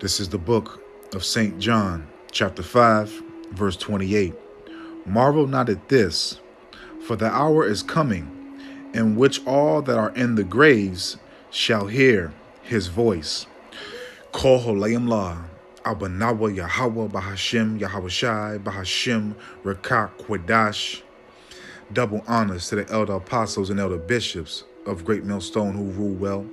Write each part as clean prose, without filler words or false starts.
This is the book of St. John, chapter 5, verse 28. Marvel not at this, for the hour is coming, in which all that are in the graves shall hear his voice. Kol Holayim La, Abanawa Yahweh Bahashim Yahweh Shai Bahashim Rekak Kwadash. Double honors to the elder apostles and elder bishops of Great Millstone who rule well.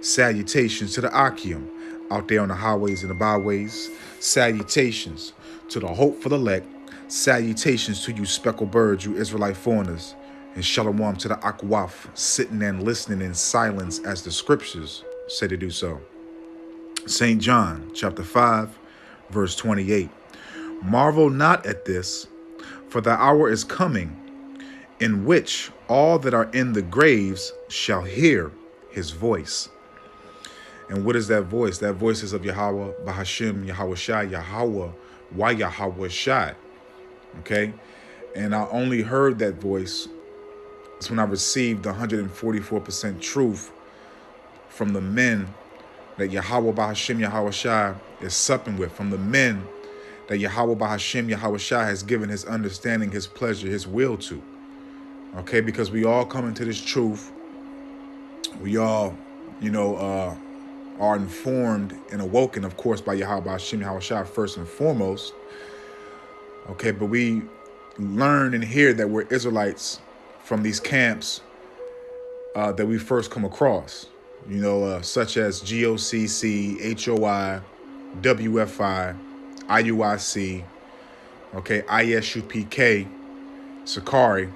Salutations to the Akim out there on the highways and the byways. Salutations to the hopeful elect. Salutations to you speckled birds, you Israelite foreigners. And shalom to the Akwaf, sitting and listening in silence as the scriptures say to do so. St. John, chapter 5, verse 28. Marvel not at this, for the hour is coming, in which all that are in the graves shall hear his voice. And what is that voice? That voice is of Yahweh, Bahashim, Yahweh Shai, Yahweh, why Yahweh Shai. Okay? And I only heard that voice when I received 144% truth from the men that Yahweh Bahashim Yahweh Shai is supping with, from the men that Yahweh Bahashim Yahweh Shai has given his understanding, his pleasure, his will to. Okay, because we all come into this truth. We all, are informed and awoken, of course, by Yahweh Bahashim Yahweh Shai first and foremost. Okay, but we learn and hear that we're Israelites from these camps that we first come across. Such as GOCC, HOI, WFI, IUIC, okay, ISUPK, Sakari,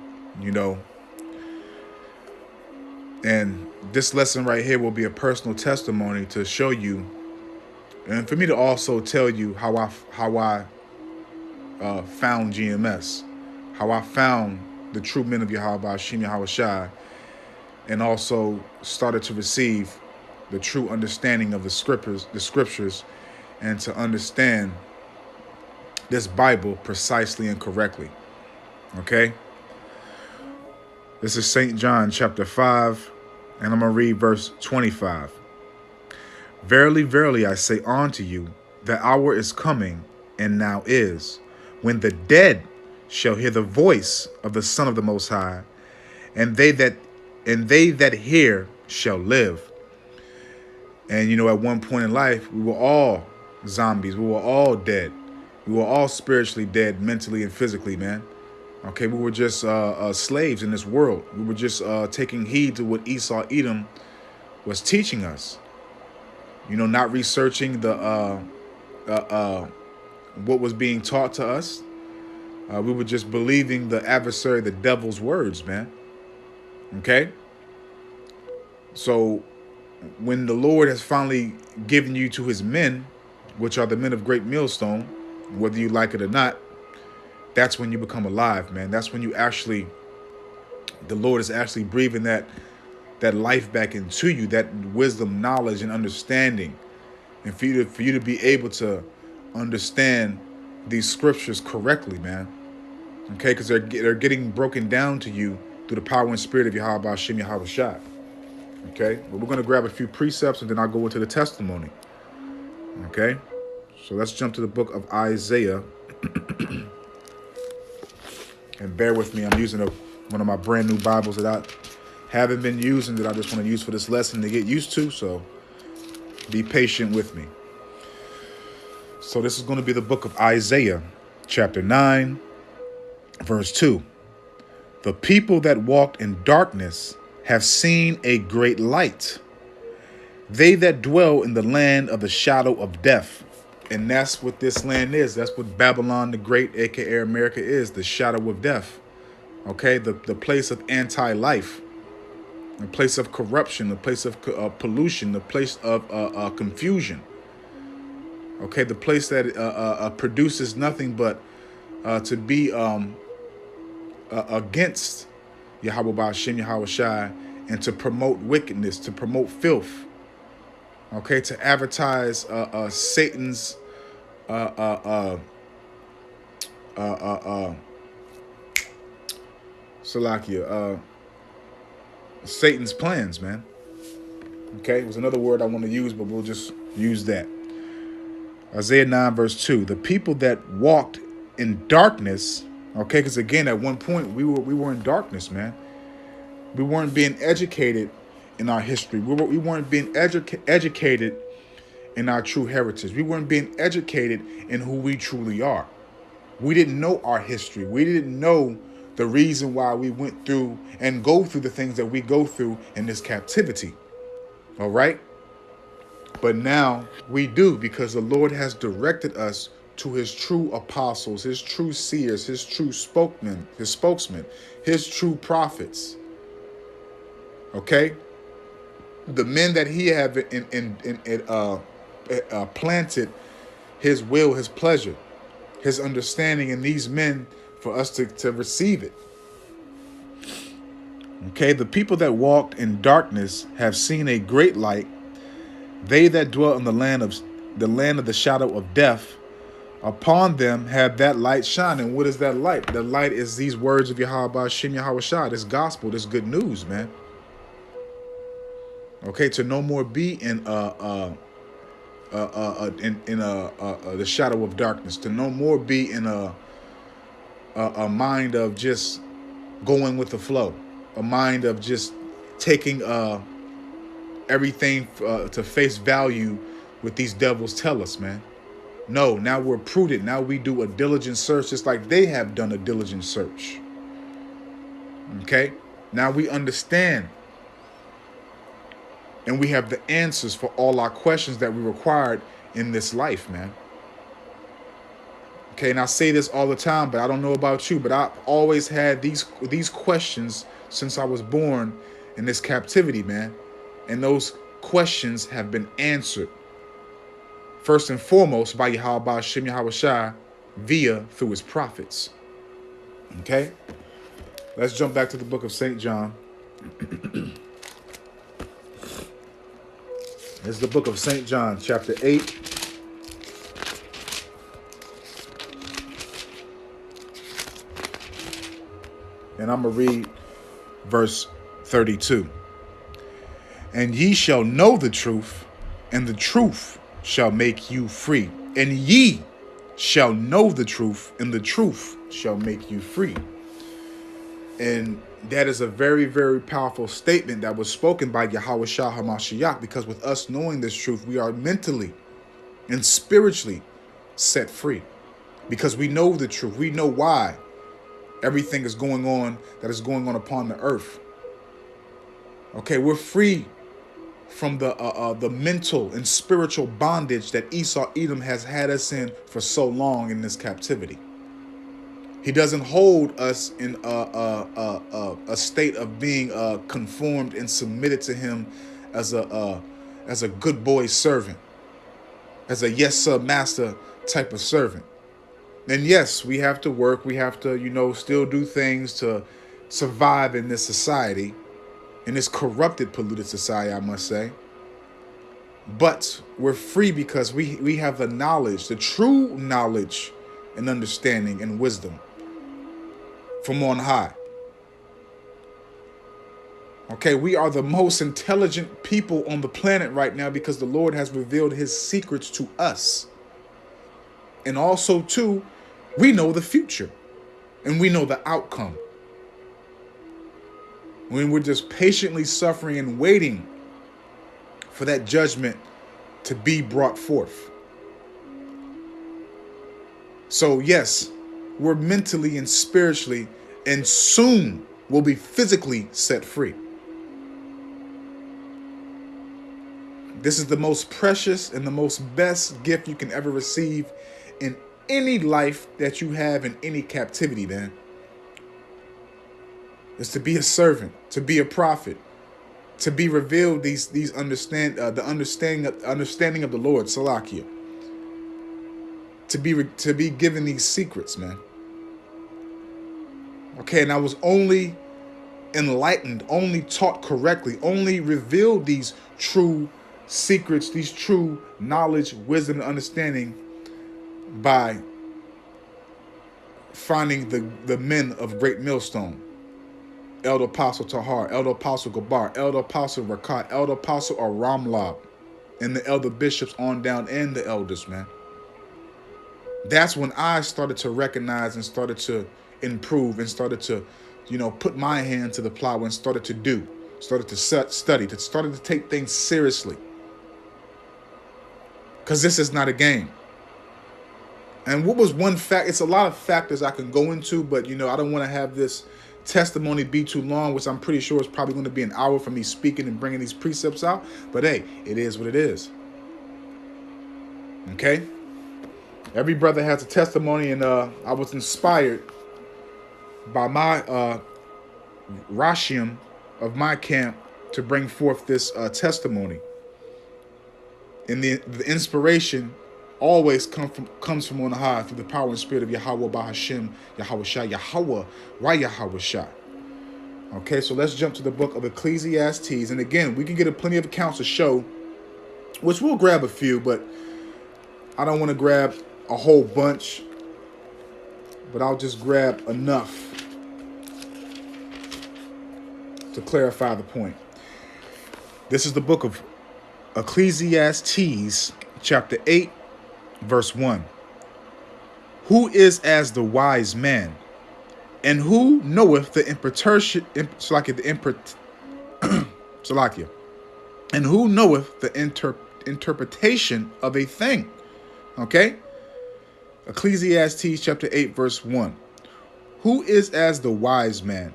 And this lesson right here will be a personal testimony to show you, and for me to also tell you how I found GMS, how I found the true men of Yahweh Bahashim Yahweh Shai, and also started to receive the true understanding of the scriptures, and to understand this Bible precisely and correctly. Okay? This is St. John chapter 5, and I'm going to read verse 25. Verily, verily, I say unto you, the hour is coming, and now is, when the dead shall hear the voice of the Son of the Most High, and they that hear shall live. And at one point in life, we were all zombies. We were all dead. We were all spiritually dead, mentally and physically, man. Okay, we were just slaves in this world. We were just taking heed to what Esau Edom was teaching us. Not researching the what was being taught to us. We were just believing the adversary, the devil's words, man. Okay? So when the Lord has finally given you to his men, which are the men of Great Millstone, whether you like it or not, that's when you become alive, man. That's when the Lord is actually breathing that life back into you, that wisdom, knowledge, and understanding. And for you to be able to understand these scriptures correctly, man. Okay, because they're getting broken down to you through the power and spirit of Yahweh Bahashim Yahweh Shai. Okay, but we're going to grab a few precepts and then I'll go into the testimony. Okay, so let's jump to the book of Isaiah. And bear with me, I'm using one of my brand new Bibles that I haven't been using, that I just want to use for this lesson to get used to, so be patient with me. So this is going to be the book of Isaiah, chapter 9, verse 2. The people that walked in darkness have seen a great light. They that dwell in the land of the shadow of death. And that's what this land is. That's what Babylon the Great, aka America, is. The shadow of death. Okay, the place of anti-life. The place of corruption. The place of pollution. The place of confusion. Okay, the place that produces nothing but to be against Yahweh Bahashim Yahweh Shai, and to promote wickedness, to promote filth. Okay, to advertise Satan's Satan's plans, man. Okay, it was another word I want to use, but we'll just use that. Isaiah 9 verse 2. The people that walked in darkness, okay, because again, at one point we were in darkness, man. We weren't being educated in our history. We weren't being educated in our true heritage. We weren't being educated in who we truly are. We didn't know our history. We didn't know the reason why we went through and go through the things that we go through in this captivity. All right? But now we do, because the Lord has directed us to his true apostles, his true seers, his true spokesmen, his true prophets. Okay? The men that he have planted his will, his pleasure, his understanding in these men for us to receive it. Okay, the people that walked in darkness have seen a great light. They that dwell in the land of the shadow of death, upon them have that light shine. And what is that light? The light is these words of Yahweh Shem Yahweh Shah, this gospel, this good news, man. Okay, to no more be in the shadow of darkness, to no more be in a mind of just going with the flow, a mind of just taking everything to face value what these devils tell us, man. No, now we're prudent. Now we do a diligent search, just like they have done a diligent search. Okay, now we understand. And we have the answers for all our questions that we required in this life, man. Okay, and I say this all the time, but I don't know about you, but I've always had these questions since I was born in this captivity, man. And those questions have been answered. First and foremost by Yahweh Shem Yahweh Shai through his prophets. Okay? Let's jump back to the book of St. John. This is the book of St. John, chapter 8. And I'm going to read verse 32. And ye shall know the truth, and the truth shall make you free. And ye shall know the truth, and the truth shall make you free. And that is a very, very powerful statement that was spoken by Yahweh Shah HaMashiach, because with us knowing this truth, we are mentally and spiritually set free. Because we know the truth. We know why everything is going on that is going on upon the earth. Okay, we're free from the mental and spiritual bondage that Esau Edom has had us in for so long in this captivity. He doesn't hold us in a state of being conformed and submitted to him as a good boy servant, as a yes sir master type of servant. And yes, we have to work. We have to, still do things to survive in this society, in this corrupted, polluted society, I must say. But we're free because we have the knowledge, the true knowledge and understanding and wisdom from on high. Okay, we are the most intelligent people on the planet right now because the Lord has revealed his secrets to us. And also, too, we know the future and we know the outcome. When we're just patiently suffering and waiting for that judgment to be brought forth. So, yes, we're mentally and spiritually, and soon will be physically set free. This is the most precious and the most best gift you can ever receive in any life that you have in any captivity, man. Is to be a servant, to be a prophet, to be revealed the understanding of the Lord, Salakia. To be given these secrets, man. Okay, and I was only enlightened, only taught correctly, only revealed these true secrets, these true knowledge, wisdom, and understanding by finding the men of Great Millstone. Elder Apostle Tahar, Elder Apostle Gabar, Elder Apostle Rakat, Elder Apostle Aramlab, and the elder bishops on down and the elders, man. That's when I started to recognize and started to improve and started to, put my hand to the plow and started to study, started to take things seriously. Because this is not a game. And what was one fact? It's a lot of factors I can go into, but I don't want to have this testimony be too long, which I'm pretty sure is probably going to be an hour for me speaking and bringing these precepts out. But hey, it is what it is. Okay? Every brother has a testimony, and I was inspired by my Rashim of my camp to bring forth this testimony. And the inspiration always comes from on high through the power and spirit of Yahweh Bahashim, Yahweh Shah, Yahweh, Yahweh Shah. Okay, so let's jump to the book of Ecclesiastes. And again, we can get plenty of accounts to show, which we'll grab a few, but I don't want to grab a whole bunch, but I'll just grab enough to clarify the point. This is the book of Ecclesiastes, chapter 8, verse 1. Who is as the wise man, and who knoweth the and who knoweth the interpretation of a thing? Okay? Ecclesiastes chapter 8, verse 1. Who is as the wise man,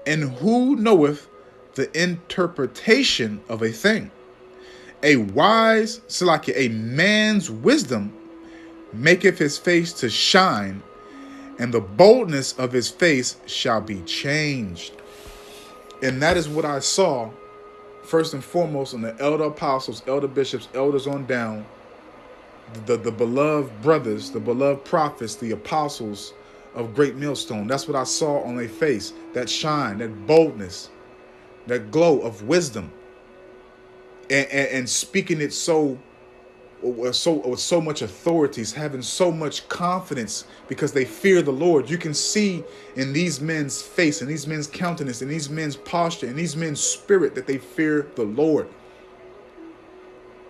and who knoweth the interpretation of a thing? A man's wisdom maketh his face to shine, and the boldness of his face shall be changed. And that is what I saw, first and foremost, in the elder apostles, elder bishops, elders on down, the beloved brothers, the beloved prophets, the apostles of Great Millstone. That's what I saw on their face, that shine, that boldness, that glow of wisdom, and speaking it with so much authority, having so much confidence because they fear the Lord. You can see in these men's face, in these men's countenance, in these men's posture, in these men's spirit that they fear the Lord.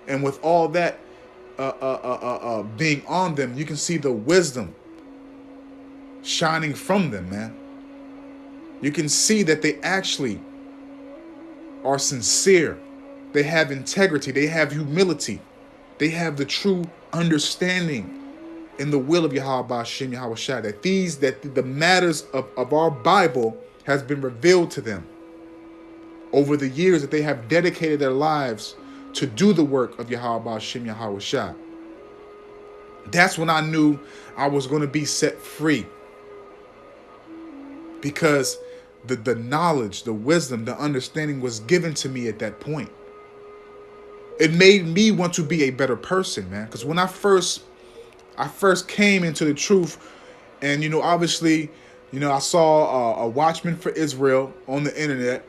And with all that being on them, you can see the wisdom shining from them, man. You can see that they actually are sincere. They have integrity. They have humility. They have the true understanding in the will of Yahweh Ba'ashem, Yahweh Shai, that the matters of our Bible has been revealed to them over the years, that they have dedicated their lives to do the work of Yahweh Ba'ashem, Yahweh Shai. That's when I knew I was going to be set free. Because the knowledge, the wisdom, the understanding was given to me at that point. It made me want to be a better person, man. Because when I first came into the truth, and obviously, I saw a Watchman for Israel on the internet.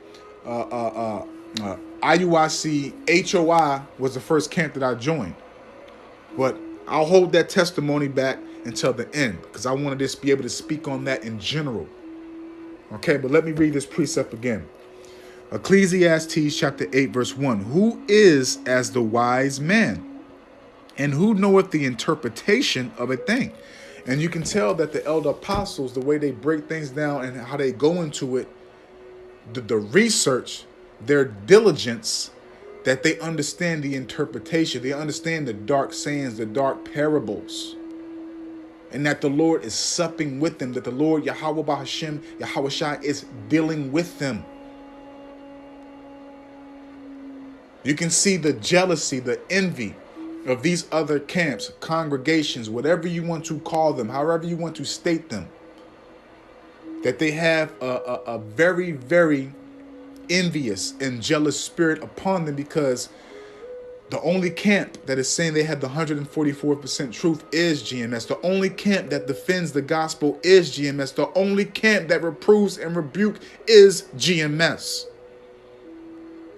IUIC HOI was the first camp that I joined. But I'll hold that testimony back until the end, because I want to just be able to speak on that in general. Okay, but let me read this precept again. Ecclesiastes chapter 8, verse 1. Who is as the wise man, and who knoweth the interpretation of a thing? And you can tell that the elder apostles, the way they break things down and how they go into it, the research, their diligence, that they understand the interpretation. They understand the dark sayings, the dark parables. And that the Lord is supping with them, that the Lord, Yahweh Bahashim, Yahweh Shai, is dealing with them. You can see the jealousy, the envy of these other camps, congregations, whatever you want to call them, however you want to state them, that they have a very, very envious and jealous spirit upon them, because the only camp that is saying they have the 144% truth is GMS. The only camp that defends the gospel is GMS. The only camp that reproves and rebukes is GMS.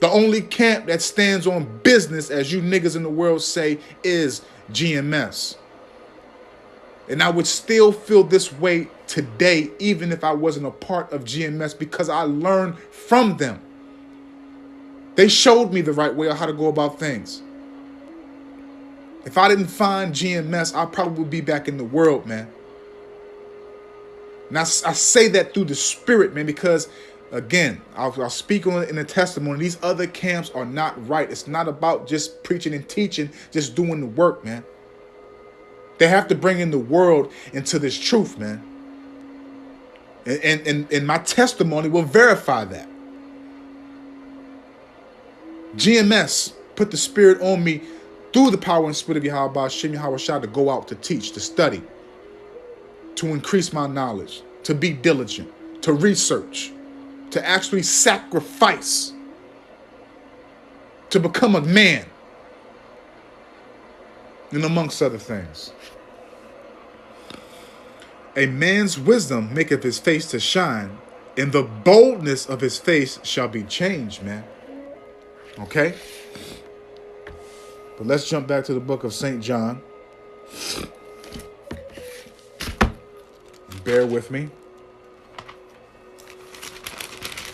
The only camp that stands on business, as you niggas in the world say, is GMS. And I would still feel this way today, even if I wasn't a part of GMS, because I learned from them. They showed me the right way of how to go about things. If I didn't find GMS, I probably would be back in the world, man. And I say that through the Spirit, man, because, again, I'll speak on it in the testimony. These other camps are not right. It's not about just preaching and teaching, just doing the work, man. They have to bring in the world into this truth, man. And my testimony will verify that. GMS put the Spirit on me through the power and Spirit of Yahweh Shem Yahweh Shah to go out to teach, to study, to increase my knowledge, to be diligent, to research, to actually sacrifice, to become a man, and amongst other things. A man's wisdom maketh his face to shine, and the boldness of his face shall be changed, man. Okay? But let's jump back to the book of St. John. Bear with me.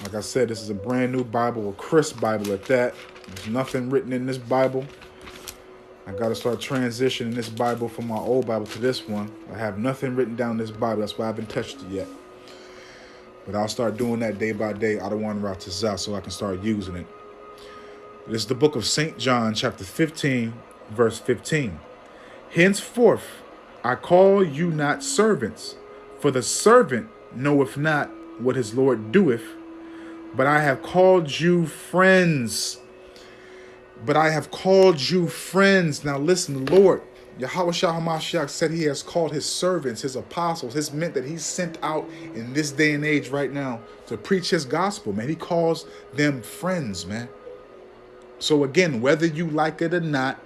Like I said, this is a brand new Bible, a crisp Bible at that. There's nothing written in this Bible. I got to start transitioning this Bible from my old Bible to this one. I have nothing written down in this Bible. That's why I haven't touched it yet. But I'll start doing that day by day. I don't want to route to Zah so I can start using it. This is the book of St. John, chapter 15, verse 15. Henceforth, I call you not servants, for the servant knoweth not what his Lord doeth, but I have called you friends. But I have called you friends. Now listen, the Lord, Yahweh Shah HaMashiach, said he has called his servants, his apostles, his men that he sent out in this day and age right now to preach his gospel, man. He calls them friends, man. So again, whether you like it or not,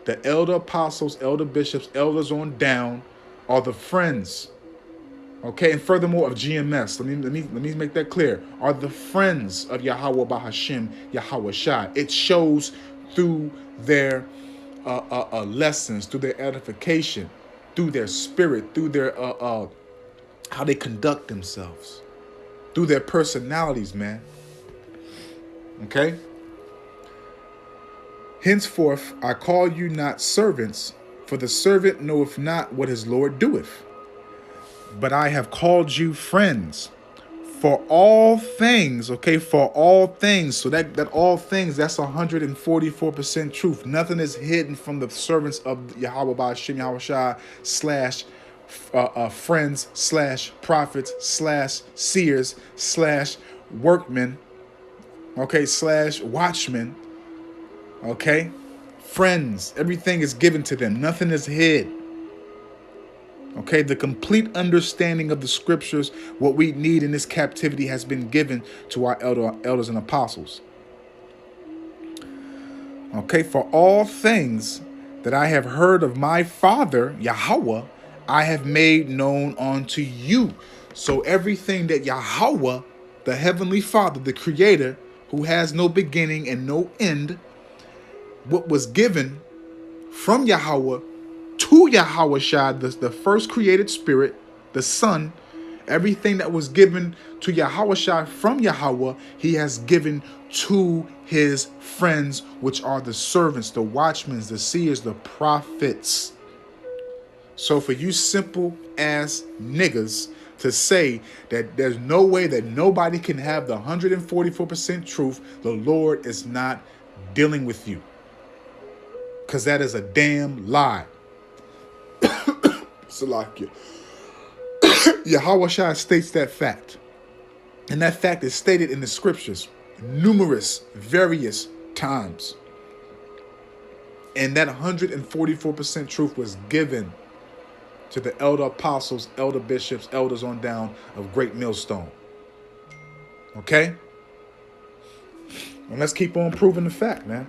the elder apostles, elder bishops, elders on down are the friends. Okay, and furthermore of GMS, let me make that clear, are the friends of Yahweh Bahashim, Yahweh Shai. It shows through their lessons, through their edification, through their spirit, through their how they conduct themselves, through their personalities, man. Okay? Henceforth, I call you not servants, for the servant knoweth not what his Lord doeth. But I have called you friends. For all things, okay, for all things. So that all things, that's 144% truth. Nothing is hidden from the servants of Yahweh Ba'ashem Yahweh Shai / friends / prophets / seers / workmen, okay, / watchmen, okay, friends. Everything is given to them. Nothing is hid. Okay, the complete understanding of the scriptures, what we need in this captivity, has been given to our elders and apostles. Okay, for all things that I have heard of my Father, Yahweh, I have made known unto you. So everything that Yahweh, the Heavenly Father, the Creator, who has no beginning and no end, what was given from Yahweh to Yahweh Shai, the first created spirit, the Son, everything that was given to Yahweh Shai from Yahweh, he has given to his friends, which are the servants, the watchmen, the seers, the prophets. So for you simple ass niggas to say that there's no way that nobody can have the 144% truth, the Lord is not dealing with you. Because that is a damn lie. Salakia. Yahweh Shai states that fact. And that fact is stated in the scriptures various times. And that 144% truth was given to the elder apostles, elder bishops, elders on down of Great Millstone. Okay? And let's keep on proving the fact, man.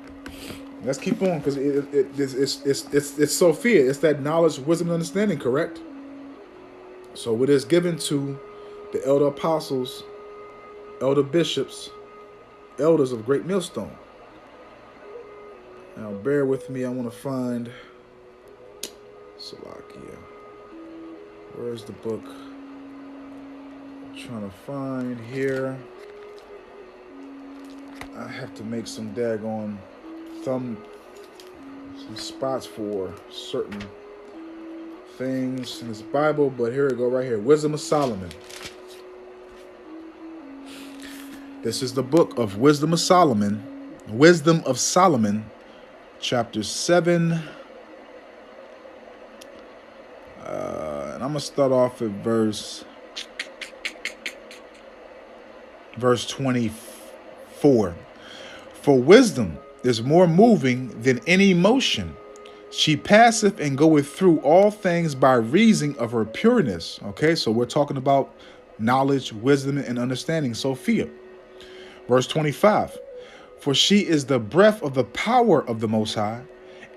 Let's keep on, because it's Sophia. It's that knowledge, wisdom, and understanding, correct? So it is given to the elder apostles, elder bishops, elders of Great Millstone. Now bear with me. I want to find Salakia. Where's the book? I'm trying to find here. I have to make some daggone some spots for certain things in this Bible, but here we go right here. Wisdom of Solomon. This is the book of Wisdom of Solomon. Wisdom of Solomon, chapter 7. And I'm going to start off at verse 24. For wisdom is more moving than any motion. She passeth and goeth through all things by reason of her pureness. Okay, so we're talking about knowledge, wisdom, and understanding, Sophia. Verse 25. For she is the breath of the power of the Most High,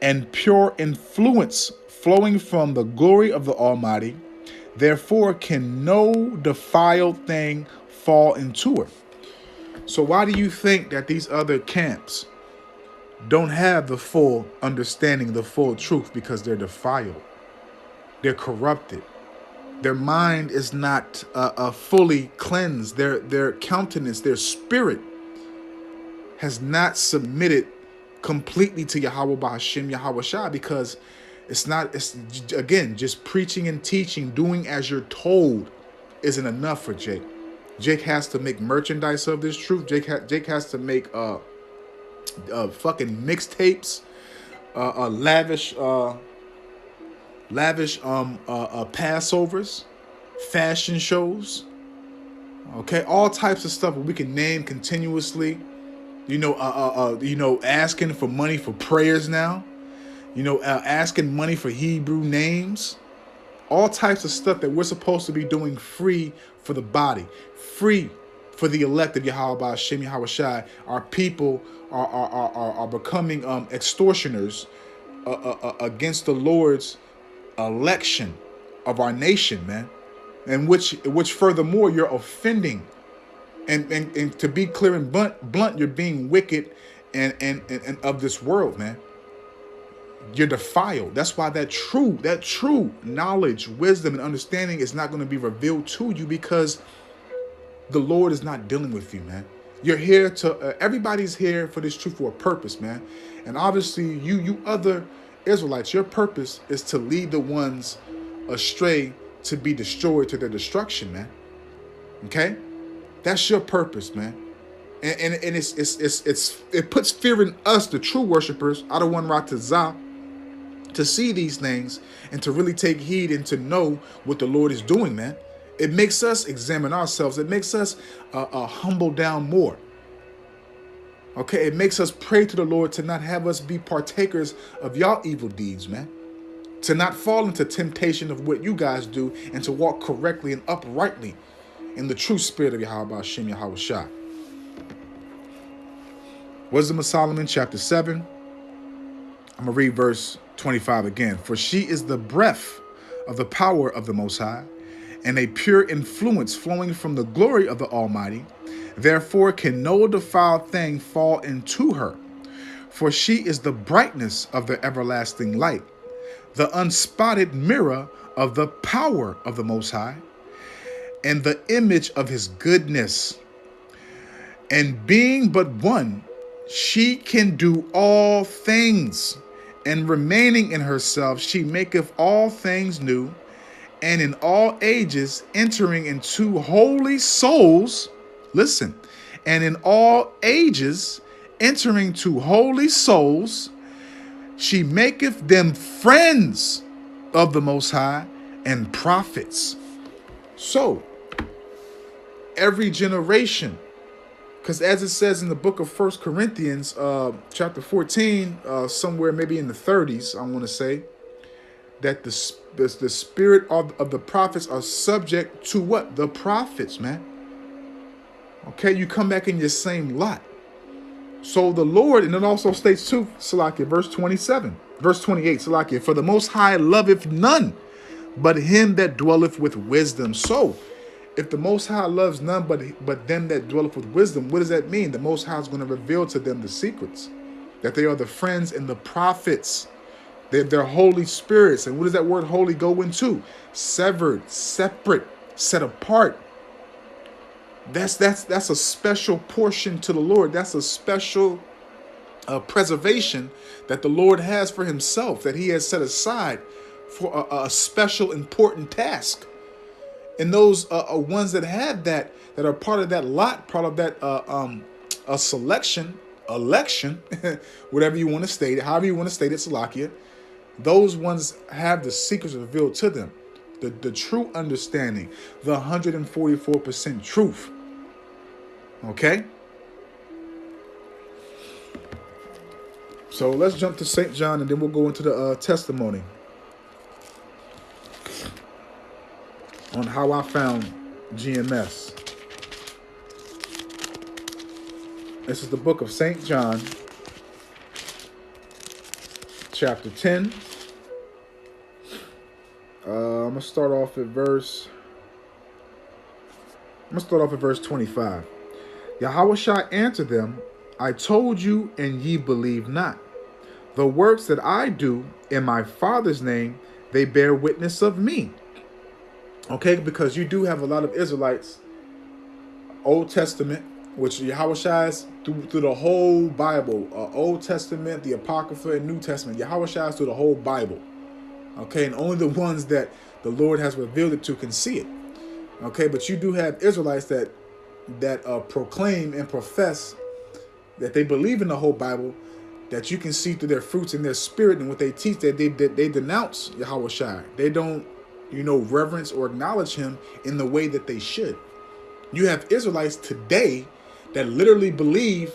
and pure influence flowing from the glory of the Almighty. Therefore can no defiled thing fall into her. So why do you think that these other camps don't have the full understanding, the full truth? Because they're defiled. They're corrupted. Their mind is not fully cleansed. Their countenance, their spirit has not submitted completely to Yahweh B'Hashem Yahweh Shai, because it's again, just preaching and teaching, doing as you're told isn't enough for Jake. Jake has to make merchandise of this truth. Jake has to make fucking mixtapes, lavish Passovers, fashion shows, okay, all types of stuff we can name continuously. Asking for money for prayers now. Asking money for Hebrew names. All types of stuff that we're supposed to be doing free for the body, free for the elect of Yahweh B'Hashem Yahweh Shai. Our people are becoming extortioners against the Lord's election of our nation, man. And which furthermore, you're offending. And to be clear and blunt, you're being wicked and of this world, man. You're defiled. That's why that true knowledge, wisdom, and understanding is not going to be revealed to you, because the Lord is not dealing with you, man. You're here to, everybody's here for this truth for a purpose, man. And obviously you other Israelites, your purpose is to lead the ones astray to be destroyed to their destruction, man. Okay? That's your purpose, man. And it puts fear in us, the true worshipers, out of one Ratazah, to see these things and to really take heed and to know what the Lord is doing, man. It makes us examine ourselves. It makes us humble down more. Okay, it makes us pray to the Lord to not have us be partakers of y'all evil deeds, man. To not fall into temptation of what you guys do, and to walk correctly and uprightly in the true spirit of Yahweh B'Hashem Yahweh Shai. Wisdom of Solomon, chapter 7. I'm going to read verse 25 again. For she is the breath of the power of the Most High, and a pure influence flowing from the glory of the Almighty. Therefore can no defiled thing fall into her. For she is the brightness of the everlasting light, the unspotted mirror of the power of the Most High, and the image of his goodness. And being but one, she can do all things. And remaining in herself, she maketh all things new. And in all ages entering into holy souls. Listen. And in all ages entering to holy souls, she maketh them friends of the Most High and prophets. So, every generation, because as it says in the book of 1 Corinthians, chapter 14, somewhere maybe in the 30s, I want to say, that the spirit of the prophets are subject to what? The prophets, man. Okay, you come back in your same lot. So the Lord, and it also states too, Salakia, verse 28, Salakia, for the Most High loveth none but him that dwelleth with wisdom. So, if the Most High loves none but them that dwelleth with wisdom, what does that mean? The Most High is going to reveal to them the secrets, that they are the friends and the prophets. They're holy spirits. And what does that word holy go into? Severed, separate, set apart. That's a special portion to the Lord. That's a special preservation that the Lord has for himself, that he has set aside for a special important task. And those ones that have that are part of that lot, part of that a selection, election, whatever you want to state it, however you want to state it, Salakia, those ones have the secrets revealed to them, the true understanding, the 144% truth. Okay? So let's jump to St. John, and then we'll go into the testimony on how I found GMS. This is the book of St. John, chapter 10. I'm going to start off at verse 25. Yahushua answered them, I told you, and ye believe not. The works that I do in my Father's name, they bear witness of me. Okay, because you do have a lot of Israelites, Old Testament, which Yahushua is through the whole Bible, Old Testament, the Apocrypha, and New Testament. Yahushua is through the whole Bible. Okay, and only the ones that the Lord has revealed it to can see it. Okay, but you do have Israelites that proclaim and profess that they believe in the whole Bible, that you can see through their fruits and their spirit and what they teach, that they denounce Yahushua. They don't, reverence or acknowledge him in the way that they should. You have Israelites today that literally believe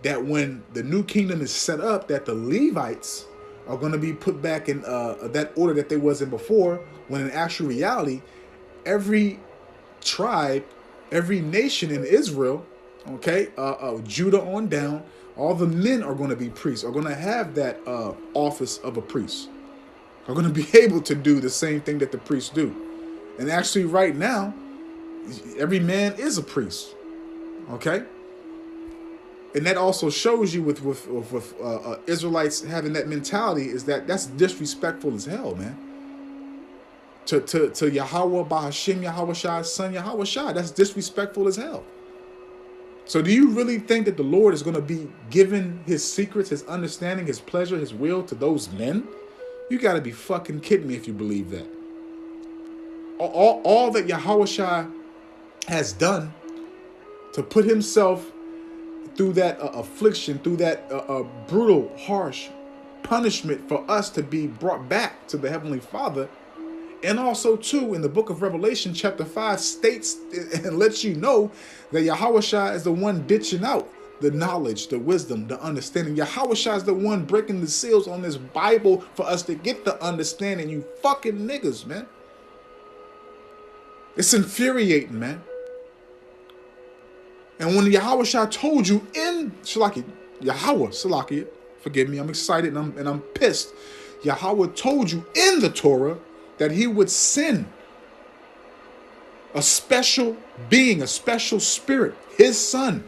that when the new kingdom is set up, that the Levites are going to be put back in that order that they was in before, when in actual reality, every tribe, every nation in Israel, okay, Judah on down, all the men are going to be priests, are going to have that office of a priest, are going to be able to do the same thing that the priests do. And actually right now, every man is a priest, okay? And that also shows you with Israelites having that mentality, is that's disrespectful as hell, man. To Yahweh, Bahashim, Yahushua, son Yahushua, that's disrespectful as hell. So do you really think that the Lord is going to be giving his secrets, his understanding, his pleasure, his will to those men? You got to be fucking kidding me if you believe that. All that Yahushua has done to put himself through that affliction, through that brutal, harsh punishment for us to be brought back to the Heavenly Father. And also, too, in the book of Revelation, chapter 5, states and lets you know that Yahushua is the one ditching out the knowledge, the wisdom, the understanding. Yahushua is the one breaking the seals on this Bible for us to get the understanding. You fucking niggas, man. It's infuriating, man. And when Yahushua told you in Salakia, forgive me, I'm excited and I'm pissed. Yahweh told you in the Torah that he would send a special being, a special spirit, his son,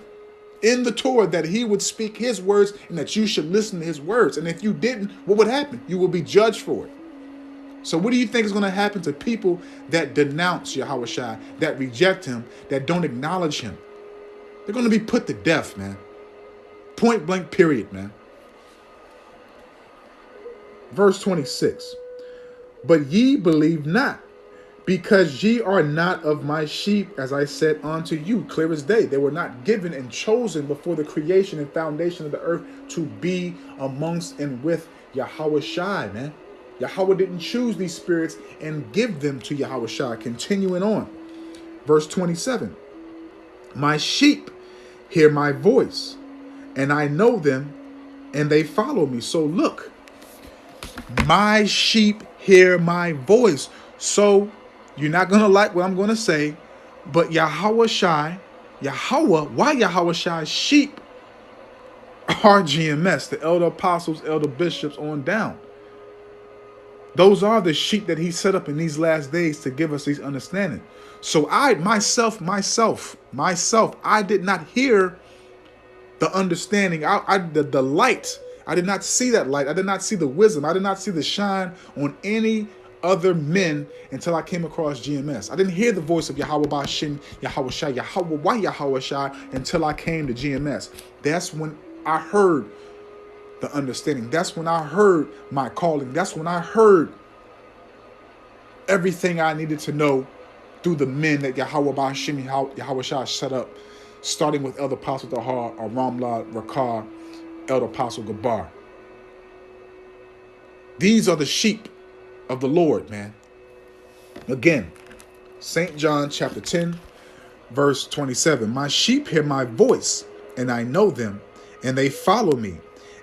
in the Torah, that he would speak his words and that you should listen to his words. And if you didn't, what would happen? You will be judged for it. So what do you think is going to happen to people that denounce Yahushua, that reject him, that don't acknowledge him? They're going to be put to death, man. Point blank, period, man. Verse 26. But ye believe not, because ye are not of my sheep, as I said unto you. Clear as day. They were not given and chosen before the creation and foundation of the earth to be amongst and with Yahushua, man. Yahweh didn't choose these spirits and give them to Yahushua. Continuing on. Verse 27. My sheep hear my voice, and I know them, and they follow me. So look, my sheep hear my voice. So you're not going to like what I'm going to say, but Yahweh, why Yahweh's sheep are GMS, the elder apostles, elder bishops on down. Those are the sheep that he set up in these last days to give us these understanding. So I, myself, I did not hear the understanding, the light. I did not see that light. I did not see the wisdom. I did not see the shine on any other men until I came across GMS. I didn't hear the voice of Yahweh Bashin, Yahushua, Yahweh, why Yahushua, until I came to GMS. That's when I heard the understanding. That's when I heard my calling. That's when I heard everything I needed to know through the men that Yahweh Bashim, Yahweh Shah set up, starting with Elder Apostle Tahar, Ramla Rakar, Elder Apostle Gabar. These are the sheep of the Lord, man. Again, St. John chapter 10, verse 27. My sheep hear my voice, and I know them, and they follow me.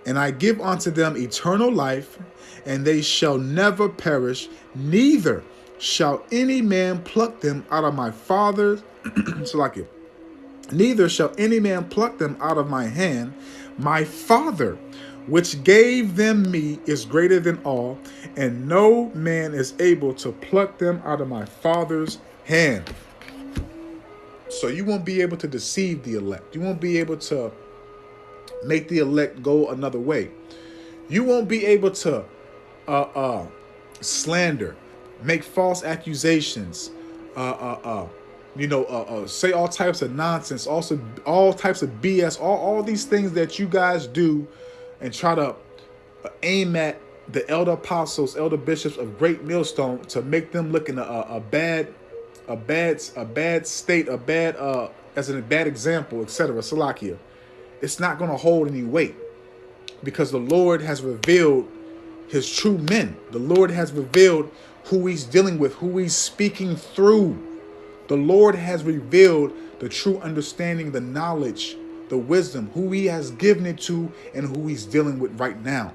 And I give unto them eternal life, and they shall never perish, neither shall any man pluck them out of my Father's neither shall any man pluck them out of my hand. My Father, which gave them me, is greater than all, and no man is able to pluck them out of my Father's hand. So you won't be able to deceive the elect. You won't be able to make the elect go another way. You won't be able to slander, make false accusations, say all types of nonsense, also all types of BS, all these things that you guys do and try to aim at the elder apostles, elder bishops of Great Millstone to make them look in a bad state, as a bad example, etc. Salakia. It's not going to hold any weight because the Lord has revealed his true men. The Lord has revealed who he's dealing with, who he's speaking through. The Lord has revealed the true understanding, the knowledge, the wisdom, who he has given it to and who he's dealing with right now.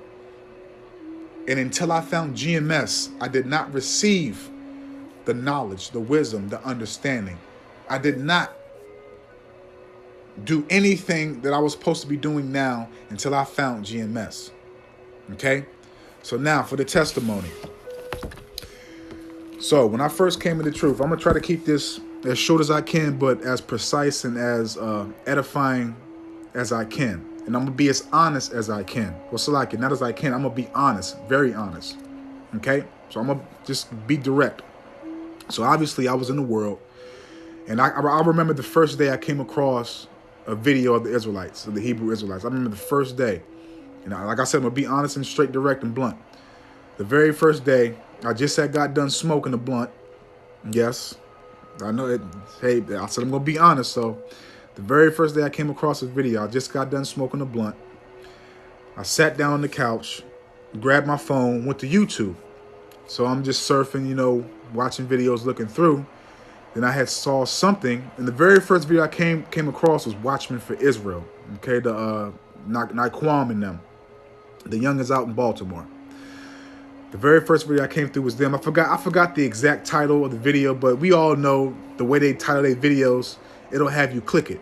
And until I found GMS, I did not receive the knowledge, the wisdom, the understanding. I did not do anything that I was supposed to be doing now until I found GMS. Okay? So now for the testimony. So when I first came into truth, I'm going to try to keep this as short as I can, but as precise and as edifying as I can. And I'm going to be as honest as I can. Well, so like it, not as I can. I'm going to be honest, very honest. Okay? So I'm going to just be direct. So obviously I was in the world. And I remember the first day I came across a video of the Israelites, of the Hebrew Israelites. I remember the first day. And like I said, I'm going to be honest and straight, direct, and blunt. The very first day, I just had got done smoking a blunt. Yes, I know it. Hey, I said I'm going to be honest. So the very first day I came across this video, I just got done smoking a blunt. I sat down on the couch, grabbed my phone, went to YouTube. So I'm just surfing, watching videos, looking through. Then I had saw something, and the very first video I came across was Watchmen for Israel. Okay, the Naquam and them, the youngins out in Baltimore. The very first video I came through was them. I forgot the exact title of the video, but we all know the way they title their videos, it'll have you click it.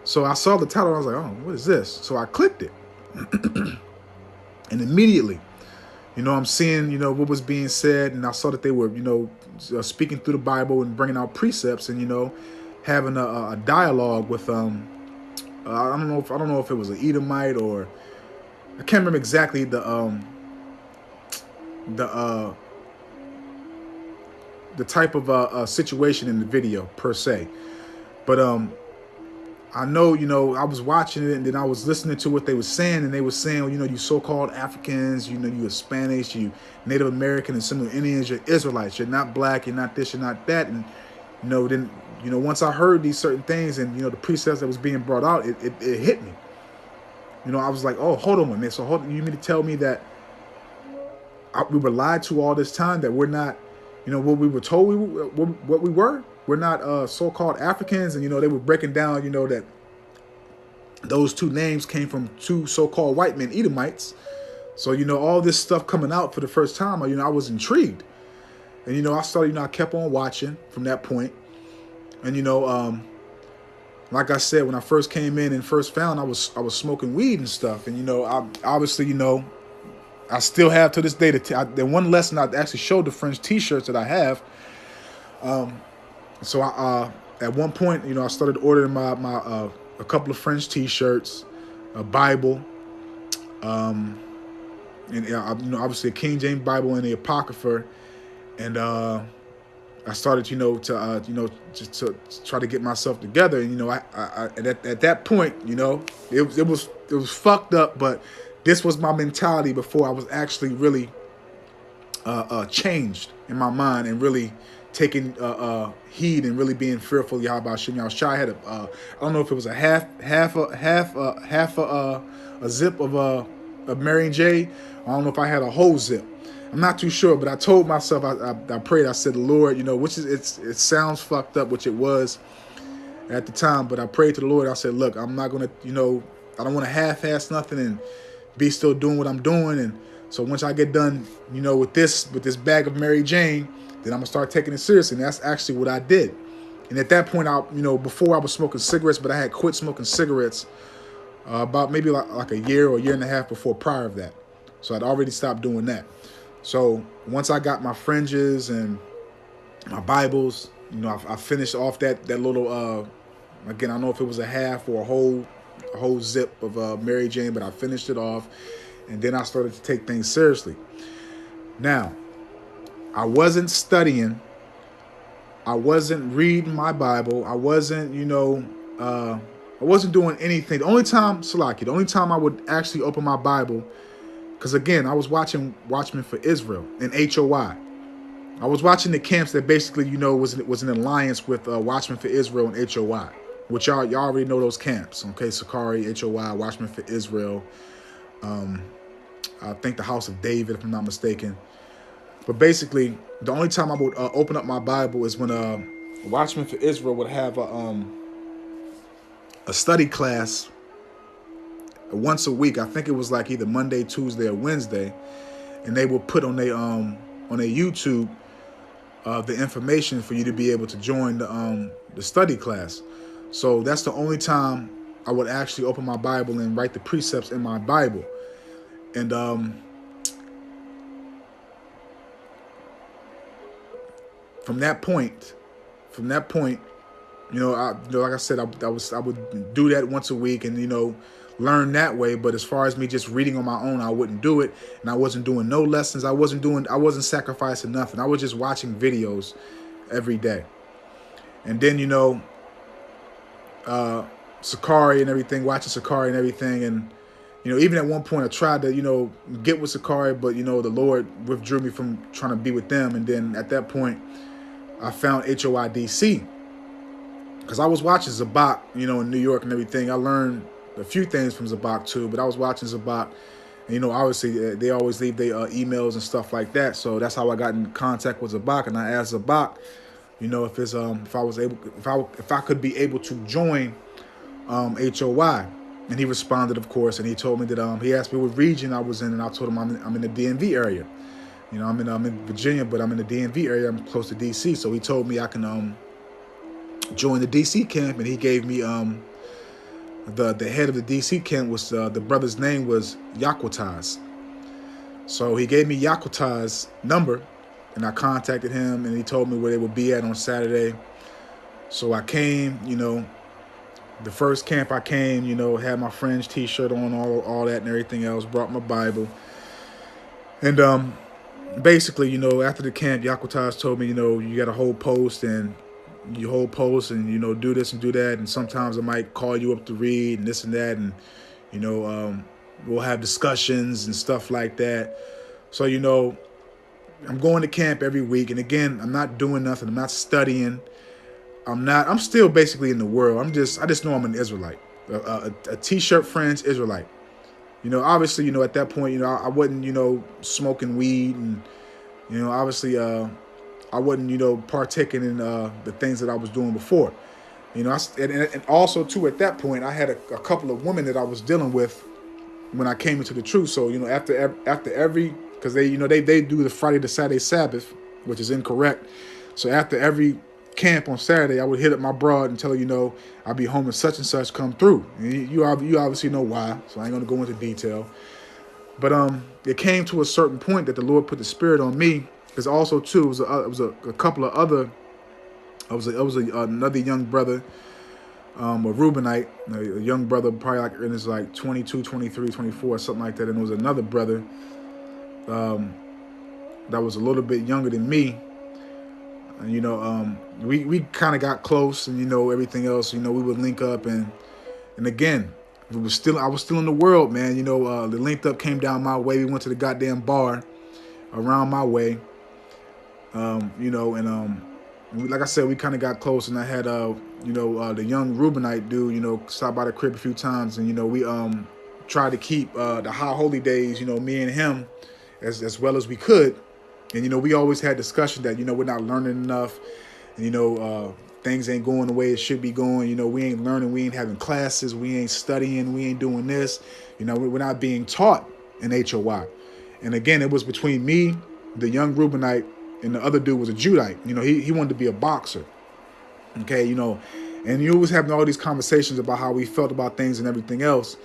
So I saw the title, and I was like, oh, what is this? So I clicked it, and immediately, I'm seeing, what was being said, and I saw that they were, speaking through the Bible and bringing out precepts, and having a dialogue with I don't know if it was an Edomite or I can't remember exactly the type of situation in the video per se, but I know, I was watching it and then I was listening to what they were saying, and they were saying, you so-called Africans, you Hispanics, you Native American and Central Indians, you're Israelites, you're not black, you're not this, you're not that. And, then, once I heard these certain things and, the precepts that was being brought out, it hit me. I was like, oh, hold on, man. So you mean to tell me that we were lied to all this time, that we're not, what we were told what we were? We're not so-called Africans, and they were breaking down, that those two names came from two so-called white men, Edomites. So all this stuff coming out for the first time, I was intrigued, and I started, I kept on watching from that point, and like I said, when I first came in and first found, I was smoking weed and stuff, and I obviously I still have to this day the one lesson I actually showed the French T-shirts that I have. So I at one point, I started ordering my a couple of French T-shirts, a Bible, and obviously a King James Bible and the Apocrypha, and I started to try to get myself together, and I at that point, it was fucked up, but this was my mentality before I was actually really changed in my mind and really taking heed and really being fearful of Yahweh Shem Yahushua. I had I don't know if it was a a zip of Mary J. I don't know if I had a whole zip. I'm not too sure, but I told myself, I prayed, I said, Lord, which is it sounds fucked up, which it was at the time, but I prayed to the Lord. I said, look, I'm not gonna, I don't want to half-ass nothing and be still doing what I'm doing. And so once I get done, with this bag of Mary Jane, then I'm gonna start taking it seriously. And that's actually what I did. And at that point, before I was smoking cigarettes, but I had quit smoking cigarettes about maybe like a year or a year and a half before prior of that. So I'd already stopped doing that. So once I got my fringes and my Bibles, I finished off that little, again, I don't know if it was a half or a whole zip of Mary Jane, but I finished it off. And then I started to take things seriously. Now, I wasn't studying. I wasn't reading my Bible. I wasn't, I wasn't doing anything. The only time I would actually open my Bible, because again, I was watching Watchmen for Israel and HOI. I was watching the camps that basically, was an alliance with Watchmen for Israel and HOI, which y'all already know those camps. Okay, Sakari, HOI, Watchmen for Israel. I think the House of David, if I'm not mistaken. But basically, the only time I would open up my Bible is when Watchmen for Israel would have a study class once a week. I think it was like either Monday, Tuesday, or Wednesday, and they would put on their YouTube the information for you to be able to join the study class. So that's the only time I would actually open my Bible and write the precepts in my Bible. And from that point, like I said, I would do that once a week and learn that way. But as far as me just reading on my own, I wouldn't do it, and I wasn't doing no lessons. I wasn't sacrificing nothing. I was just watching videos every day. And then Sakari and everything, watching Sakari and everything, and even at one point I tried to get with Sakari, but the Lord withdrew me from trying to be with them. And then at that point I found HOIDC, because I was watching Zabak, in New York and everything. I learned a few things from Zabak too, but I was watching Zabak, and obviously they always leave their emails and stuff like that. So that's how I got in contact with Zabak, and I asked Zabak, if I could be able to join HOI, and he responded, of course, and he told me that he asked me what region I was in, and I told him I'm in the DMV area. I'm in Virginia, but I'm in the DMV area. I'm close to DC. So he told me I can join the DC camp, and he gave me the head of the DC camp was the brother's name was Yaquataz. So he gave me Yaquataz's number, and I contacted him, and he told me where they would be at on Saturday. So I came, the first camp I came, had my friend's t-shirt on, all that and everything else, brought my Bible. And basically, after the camp, Yaquataz told me, you got to hold post, and you hold post, and, do this and do that. And sometimes I might call you up to read and this and that. And, we'll have discussions and stuff like that. So, I'm going to camp every week. And again, I'm not doing nothing. I'm not studying. I'm still basically in the world. I just know I'm an Israelite, a t-shirt friends Israelite. Obviously, at that point, I wasn't, smoking weed, and, obviously, I wasn't, partaking in the things that I was doing before. And also too, at that point, I had a couple of women that I was dealing with when I came into the truth. So, after every, because they do the Friday to Saturday Sabbath, which is incorrect. So after every camp on Saturday, I would hit up my broad and tell her, I'll be home and such come through. And you obviously know why, so I ain't gonna go into detail. But it came to a certain point that the Lord put the Spirit on me, because also too it was a couple of other. I was another young brother, a Reubenite, a young brother, probably like in his 22, 23, 24, something like that. And there was another brother that was a little bit younger than me. And, we kind of got close, and, everything else, we would link up. And again, I was still in the world, man. The linked up came down my way. We went to the goddamn bar around my way. Like I said, we kind of got close, and I had the young Reubenite dude, stop by the crib a few times, and we tried to keep the high holy days, me and him, as well as we could, and we always had discussion that we're not learning enough, and things ain't going the way it should be going. We ain't learning, we ain't having classes, we ain't studying, we ain't doing this. We're not being taught in HOI. And again, it was between me, the young Reubenite, and the other dude was a Judite. He wanted to be a boxer. Okay, and you was having all these conversations about how we felt about things and everything else.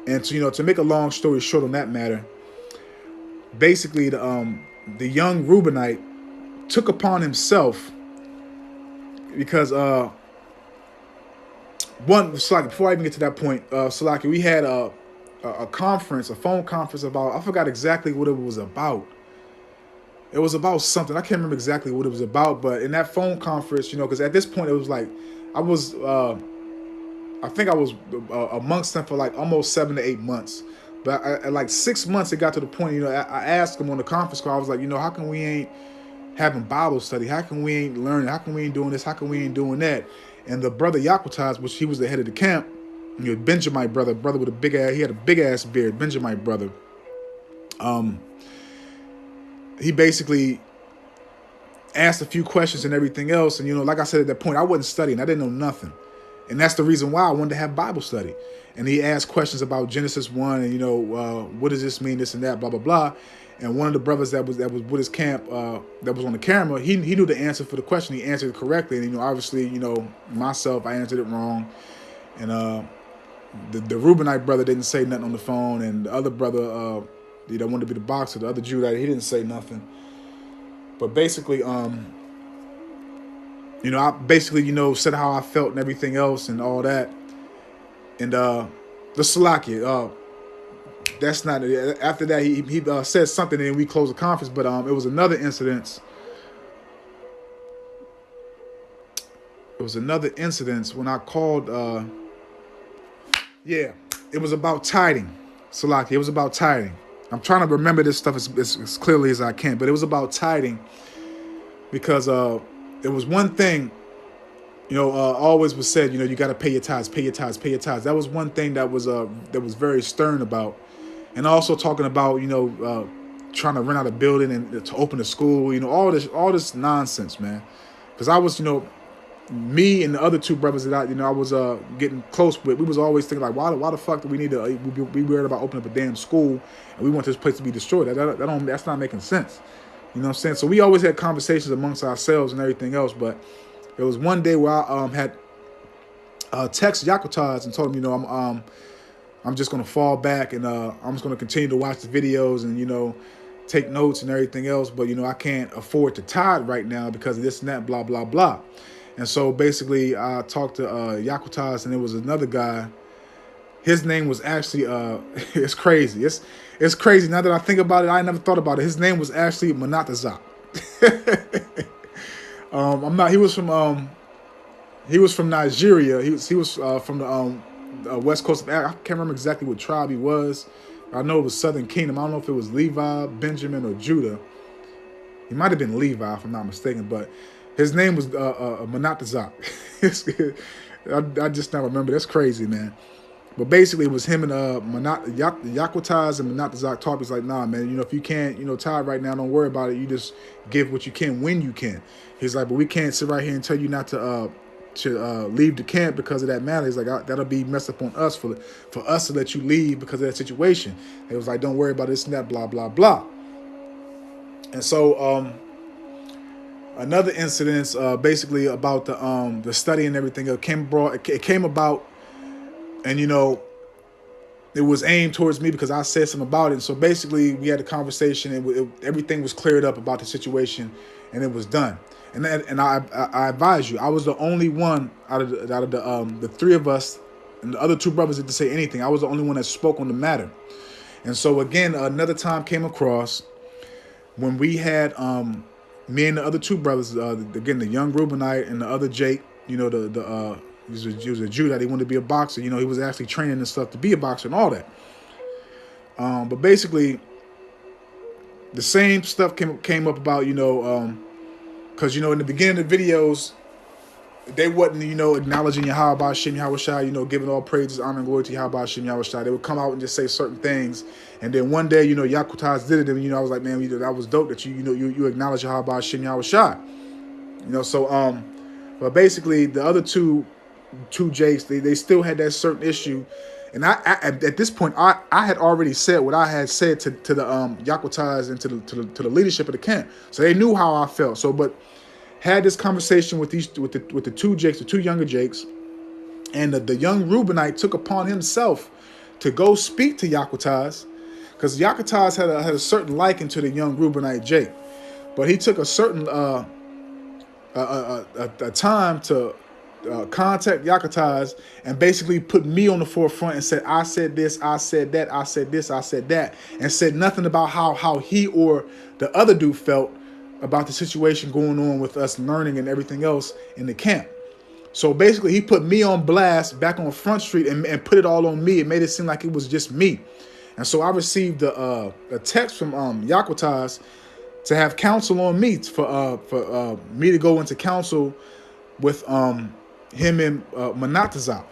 And to make a long story short on that matter, basically the young Reubenite took upon himself, because before I even get to that point, Salaki, we had a conference, a phone conference about, I forgot exactly what it was about. It was about something. I can't remember exactly what it was about, but in that phone conference, because at this point it was like, I think I was amongst them for like almost 7 to 8 months. But at like 6 months, it got to the point, I asked him on the conference call, I was like, how come we ain't having Bible study? How come we ain't learning? How come we ain't doing this? How come we ain't doing that? And the brother Yakutas, which he was the head of the camp, Benjamin brother with a big ass, he had a big ass beard, Benjamin brother. He basically asked a few questions and everything else. And, like I said, at that point, I wasn't studying. I didn't know nothing. And that's the reason why I wanted to have Bible study. And he asked questions about Genesis 1 and, what does this mean, this and that, blah, blah, blah. And one of the brothers that was with his camp, that was on the camera, he knew the answer for the question. He answered it correctly. And, obviously, myself, I answered it wrong. And the Reubenite brother didn't say nothing on the phone. And the other brother, that wanted to be the boxer, the other Judite, he didn't say nothing. But basically, I basically, said how I felt and everything else and all that. And the Salakia, that's not, after that, he said something and we closed the conference, but it was another incident. It was another incident when I called, it was about tithing, Salakia, it was about tithing. I'm trying to remember this stuff as clearly as I can, but it was about tithing because it was one thing, always was said, you got to pay your tithes, pay your tithes, pay your tithes. That was one thing that was very stern about, and also talking about trying to rent out a building and to open a school, all this nonsense, man. Because I was, me and the other two brothers that I was getting close with, we was always thinking like, why the fuck do we need to be worried about opening up a damn school and we want this place to be destroyed? That's not making sense. You know what I'm saying? So we always had conversations amongst ourselves and everything else. But there was one day where I had text Yakutas and told him, I'm just gonna fall back and I'm just gonna continue to watch the videos and take notes and everything else. But I can't afford to tithe right now because of this and that, blah blah blah. And so basically, I talked to Yakutas, and there was another guy. His name was actually, it's crazy. It's crazy. Now that I think about it, I never thought about it. His name was actually Manatazak. He was from Nigeria. He was from the west coast of Africa. I can't remember exactly what tribe he was. I know it was Southern Kingdom. I don't know if it was Levi, Benjamin, or Judah. He might have been Levi, if I'm not mistaken, but his name was Manatazak. I just now remember. That's crazy, man. But basically, it was him and Yakutas and Manatazak talk. He's like, nah, man, if you can't, tithe right now, don't worry about it. You just give what you can when you can. He's like, but we can't sit right here and tell you not to leave the camp because of that matter. He's like, that'll be messed up on us for us to let you leave because of that situation. It was like, don't worry about this and that, blah, blah, blah. And so, another incident, basically about the study and everything, it came about, and it was aimed towards me because I said something about it. And so basically, we had a conversation, and everything was cleared up about the situation, and it was done. And I advise you, I was the only one out of the three of us, and the other two brothers didn't say anything. I was the only one that spoke on the matter. And so again, another time came across when we had me and the other two brothers, again, the young Reubenite and the other Jake, the He was a Jew that he wanted to be a boxer. You know, he was actually training and stuff to be a boxer and all that. But basically, the same stuff came up about, you know, because, you know, in the beginning of the videos, they wasn't, you know, acknowledging Yahweh Shem Yahweh Shai, you know, giving all praises, honor, and glory to Yahweh Shem Yahweh Shai. They would come out and just say certain things. And then one day, you know, Yakutaz did it. And, you know, I was like, man, that was dope that you acknowledge Yahweh Shem Yahweh Shai. You know, so, but basically the other two Jakes, they still had that certain issue. And I at this point, I had already said what I had said to the Yakutaz and to the leadership of the camp. So they knew how I felt. So, but had this conversation with the two Jakes, the two younger Jakes, and the young Reubenite took upon himself to go speak to Yakutaz, because Yakutaz had a certain liking to the young Reubenite Jake, but he took a certain a time to contact Yakutaz and basically put me on the forefront and said, I said this, I said that, I said this, I said that, and said nothing about how he or the other dude felt about the situation going on with us learning and everything else in the camp. So basically, he put me on blast back on Front Street and put it all on me. It made it seem like it was just me. And so I received a text from Yakutaz to have counsel on me for me to go into counsel with him and Manatazah.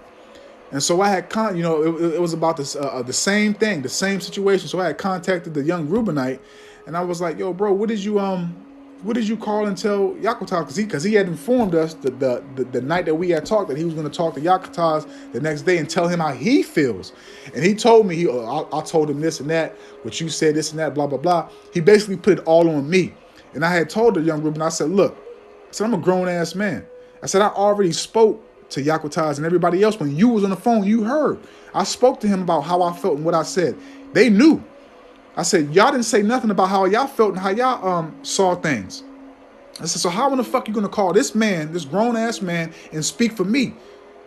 And so I had it was about this the same thing, the same situation. So I had contacted the young Reubenite, and I was like, "Yo, bro, what did you call and tell Yakutaz?" Because he had informed us the night that we had talked that he was going to talk to Yakutaz the next day and tell him how he feels. And he told me, I told him this and that, what you said, this and that, blah, blah, blah. He basically put it all on me. And I had told the young Reuben, I said, look, I said, I'm a grown-ass man. I said, I already spoke to Yakutaz and everybody else. When you was on the phone, you heard. I spoke to him about how I felt and what I said. They knew. I said, y'all didn't say nothing about how y'all felt and how y'all saw things. I said, so how in the fuck you gonna call this man, this grown-ass man, and speak for me?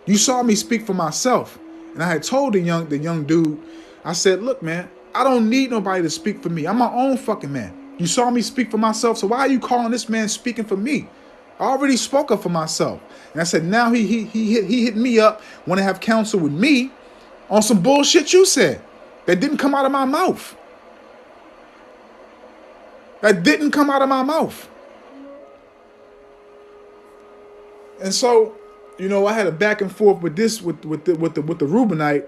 You saw me speak for myself. And I had told the young dude, I said, look, man, I don't need nobody to speak for me. I'm my own fucking man. You saw me speak for myself, so why are you calling this man speaking for me? I already spoke up for myself. And I said, now he hit me up, want to have counsel with me on some bullshit you said that didn't come out of my mouth. That didn't come out of my mouth. And so, you know, I had a back and forth with the Reubenite.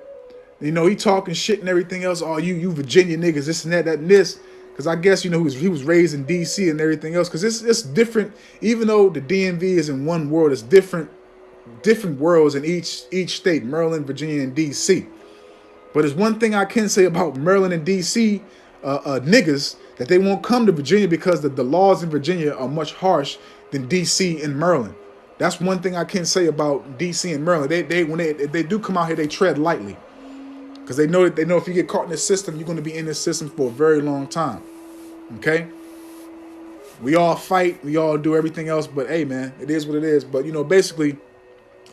You know, he talking shit and everything else. Oh, you Virginia niggas, this and that and this. Because I guess, you know, he was raised in D.C. and everything else. Because it's different. Even though the DMV is in one world, it's different worlds in each state, Maryland, Virginia, and D.C. But there's one thing I can say about Maryland and D.C. Niggas, that they won't come to Virginia because the laws in Virginia are much harsh than D.C. and Maryland. That's one thing I can say about D.C. and Maryland. When they do come out here, they tread lightly. Because they know if you get caught in this system, you're going to be in this system for a very long time. Okay? We all fight. We all do everything else. But, hey, man, it is what it is. But, you know, basically,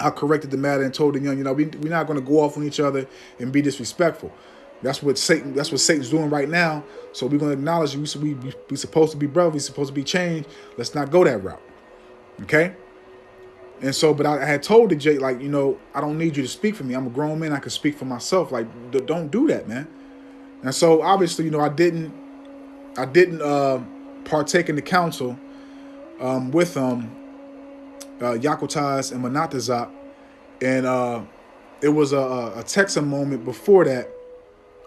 I corrected the matter and told the young, you know, we're not going to go off on each other and be disrespectful. That's what Satan's doing right now. So we're going to acknowledge we supposed to be brothers. We supposed to be changed. Let's not go that route. Okay? And so, but I had told the Jake, like, you know, I don't need you to speak for me. I'm a grown man. I can speak for myself. Like, don't do that, man. And so, obviously, you know, I didn't partake in the council with Yakutaz and Manatazak. And it was a Texan moment before that,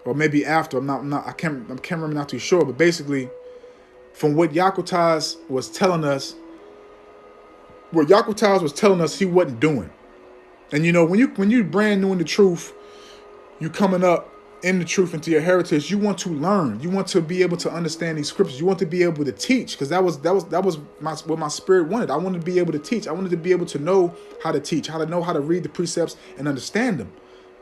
or maybe after. I can't remember, not too sure. But basically, from what Yakutaz was telling us, what Yakutaz was telling us he wasn't doing. And you know, when you brand new in the truth, you coming up in the truth into your heritage, you want to learn. You want to be able to understand these scriptures. You want to be able to teach, because that was what my spirit wanted. I wanted to be able to teach. I wanted to be able to know how to teach, how to know how to read the precepts and understand them.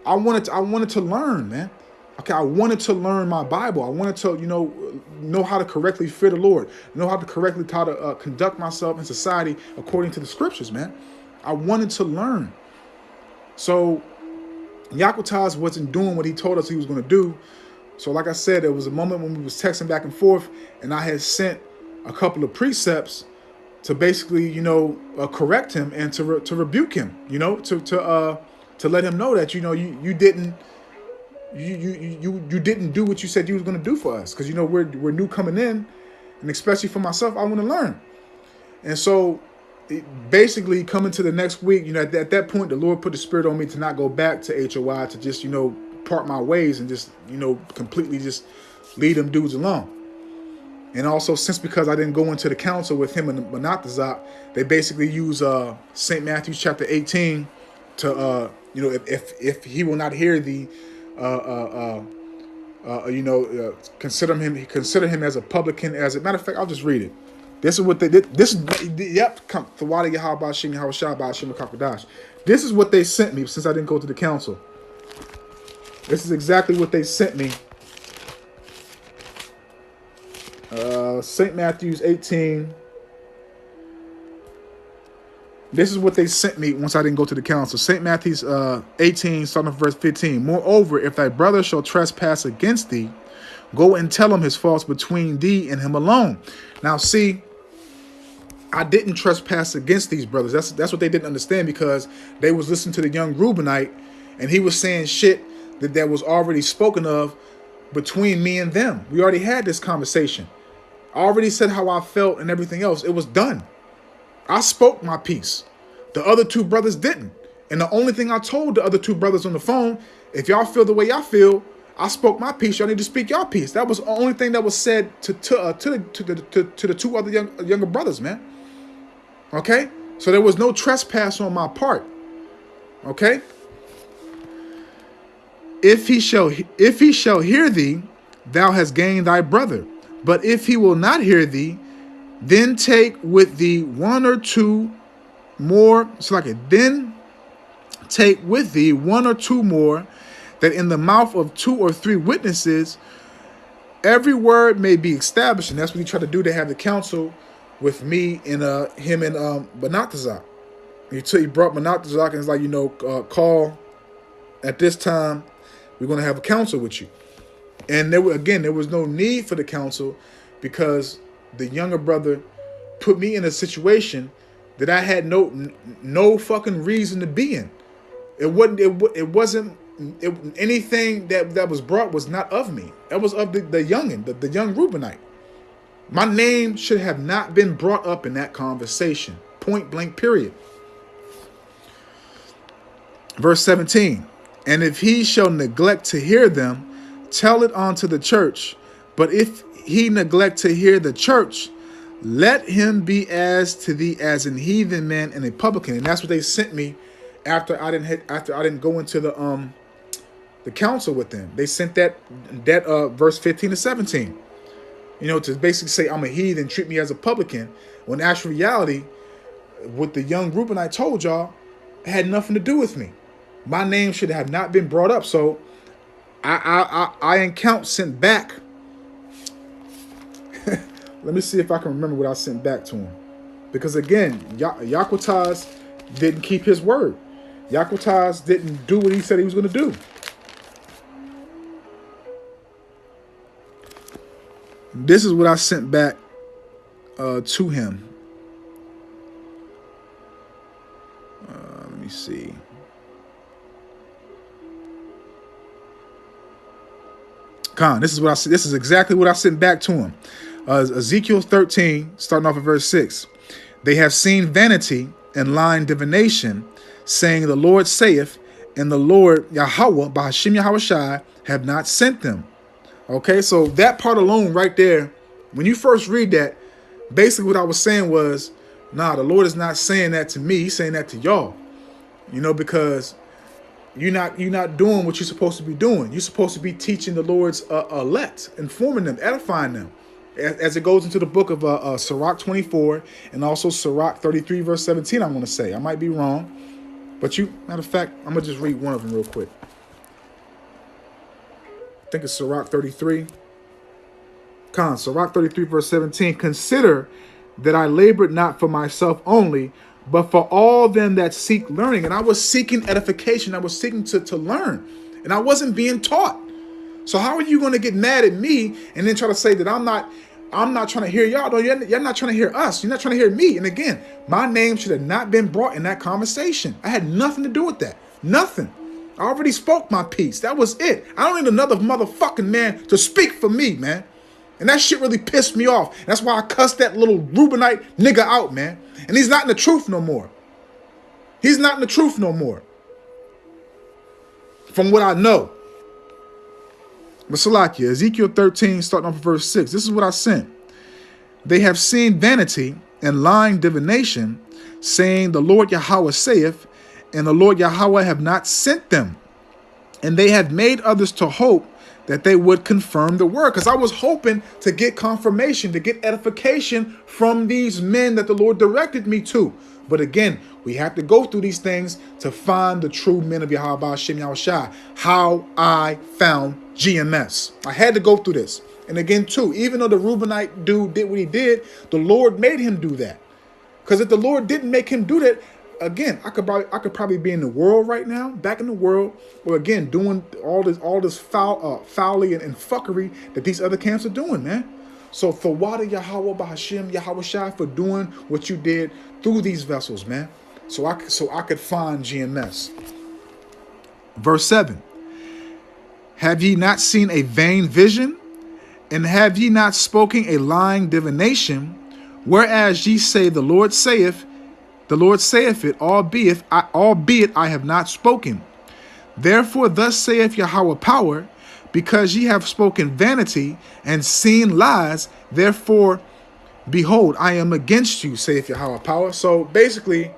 I wanted to learn, man. Okay, I wanted to learn my Bible. I wanted to, you know how to correctly fear the Lord, know how to conduct myself in society according to the scriptures, man. I wanted to learn. So Yakutaz wasn't doing what he told us he was going to do. So like I said, there was a moment when we was texting back and forth, and I had sent a couple of precepts to basically, correct him and to rebuke him, to let him know that, you didn't you didn't do what you said you was going to do for us, because we're new coming in, and especially for myself, I want to learn. And so basically coming to the next week, at that point, the Lord put the spirit on me to not go back to HOI, to just, part my ways and just, completely just leave them dudes alone. And also, because I didn't go into the council with him and Manatazak, they basically use St. Matthew chapter 18 to, if he will not hear thee, consider him as a publican. As a matter of fact, I'll just read it. This is what they did. This is what they sent me, since I didn't go to the council. This is exactly what they sent me. St. Matthew's 18. This is what they sent me once I didn't go to the council. St. Matthew's 18, starting from verse 15. Moreover, if thy brother shall trespass against thee, go and tell him his faults between thee and him alone. Now, see, I didn't trespass against these brothers. That's what they didn't understand, because they was listening to the young Reubenite, and he was saying shit that was already spoken of between me and them. We already had this conversation. I already said how I felt and everything else. It was done. I spoke my piece. The other two brothers didn't. And the only thing I told the other two brothers on the phone, if y'all feel the way y'all feel, I spoke my piece. Y'all need to speak your piece. That was the only thing that was said to the two other younger brothers, man. Okay? So there was no trespass on my part. Okay? If he shall hear thee, thou hast gained thy brother. But if he will not hear thee, then take with thee one or two more. Then take with thee one or two more, that in the mouth of 2 or 3 witnesses every word may be established. And that's what he tried to do, to have the council with me and him and Manatazak. He brought Manatazak and was like, call at this time. We're going to have a council with you. And there was no need for the council, because the younger brother put me in a situation that I had no fucking reason to be in. Anything that was brought was not of me. That was of the youngin, the young Reubenite. My name should have not been brought up in that conversation. Point blank, period. Verse 17. And if he shall neglect to hear them, tell it unto the church. But if he neglect to hear the church, let him be as to thee as an heathen man and a publican. And that's what they sent me after I didn't go into the council with them. They sent that verse 15 to 17. To basically say I'm a heathen, treat me as a publican. When in actual reality, what the young group and I told y'all had nothing to do with me. My name should have not been brought up. So I in count sent back. Let me see if I can remember what I sent back to him. Because again, Yaquataz didn't keep his word. Yaquataz didn't do what he said he was going to do. This is what I sent back to him. Let me see. This is exactly what I sent back to him. Ezekiel 13, starting off at verse 6. They have seen vanity and lying divination, saying, the Lord saith, and the Lord Yahweh, Bahashim Yahushai, have not sent them. Okay, so that part alone right there, when you first read that, basically what I was saying was, nah, the Lord is not saying that to me. He's saying that to y'all. Because you're not doing what you're supposed to be doing. You're supposed to be teaching the Lord's elect, informing them, edifying them. As it goes into the book of Sirach 24 and also Sirach 33 verse 17, I'm going to say. I might be wrong. But matter of fact, I'm going to just read one of them real quick. I think it's Sirach 33. Sirach 33 verse 17. Consider that I labored not for myself only, but for all them that seek learning. And I was seeking edification. I was seeking to learn. And I wasn't being taught. So how are you going to get mad at me and then try to say that I'm not I'm not trying to hear y'all, though. You're not trying to hear us. You're not trying to hear me. And again, my name should have not been brought in that conversation. I had nothing to do with that. Nothing. I already spoke my piece. That was it. I don't need another motherfucking man to speak for me, man. And that shit really pissed me off. And that's why I cussed that little Reubenite nigga out, man. And he's not in the truth no more. He's not in the truth no more. From what I know. But Salakia, Ezekiel 13, starting off at verse 6. This is what I sent. They have seen vanity and lying divination, saying, the Lord Yahweh saith, and the Lord Yahweh have not sent them. And they have made others to hope that they would confirm the word. Because I was hoping to get confirmation, to get edification from these men that the Lord directed me to. But again, we have to go through these things to find the true men of Yahweh Hashem Yahushua. How I found GMS. I had to go through this. And again, too, even though the Reubenite dude did what he did, the Lord made him do that. Because if the Lord didn't make him do that, again, I could probably be in the world right now, back in the world, or again doing all this fouly and fuckery that these other camps are doing, man. So for Wada Yahweh Bahashim Yahweh Shai for doing what you did through these vessels, man. So I could find GMS. Verse 7. Have ye not seen a vain vision? And have ye not spoken a lying divination? Whereas ye say, the Lord saith it, albeit I have not spoken. Therefore thus saith Yahweh power, because ye have spoken vanity and seen lies, therefore, behold, I am against you, saith Yahweh power. So basically,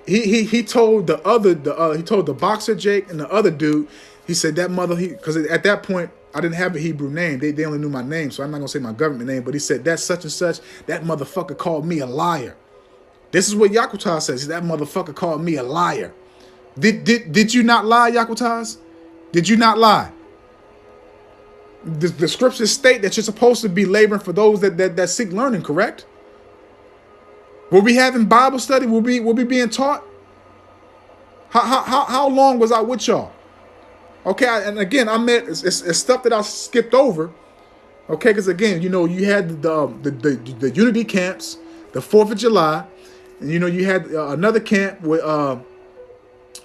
he told the boxer Jake and the other dude, he said that because at that point I didn't have a Hebrew name. They only knew my name, so I'm not gonna say my government name. But he said that such and such, that motherfucker called me a liar. This is what Yakutas says. That motherfucker called me a liar. Did you not lie, Yakutas? Did you not lie? The scriptures state that you're supposed to be laboring for those that seek learning, correct? Were we having Bible study? Were we being taught? How long was I with y'all? Okay, and again, it's stuff that I skipped over. Okay, because again, you had the unity camps, the 4th of July, and you had another camp where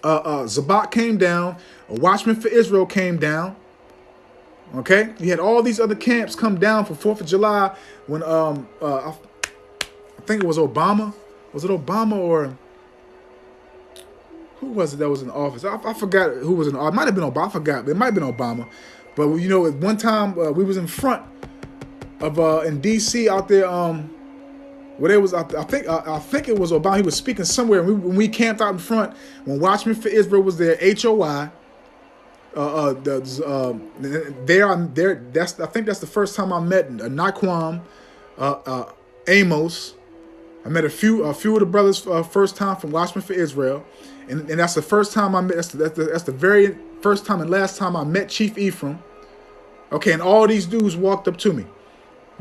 Zabak came down, a Watchman for Israel came down. Okay, you had all these other camps come down for 4th of July when I think it was Obama. Was it Obama or who was it that was in office? I forgot who was in office. It might have been Obama. I forgot. It might have been Obama. But at one time we was in front of in D.C. out there. Where there was, I think it was Obama. He was speaking somewhere, and when we camped out in front, when Watchmen for Israel was there, HOI. I think that's the first time I met Naquam, Amos. I met a few of the brothers first time from Watchmen for Israel, and that's the first time I met. That's the very first time and last time I met Chief Ephraim. Okay, and all these dudes walked up to me.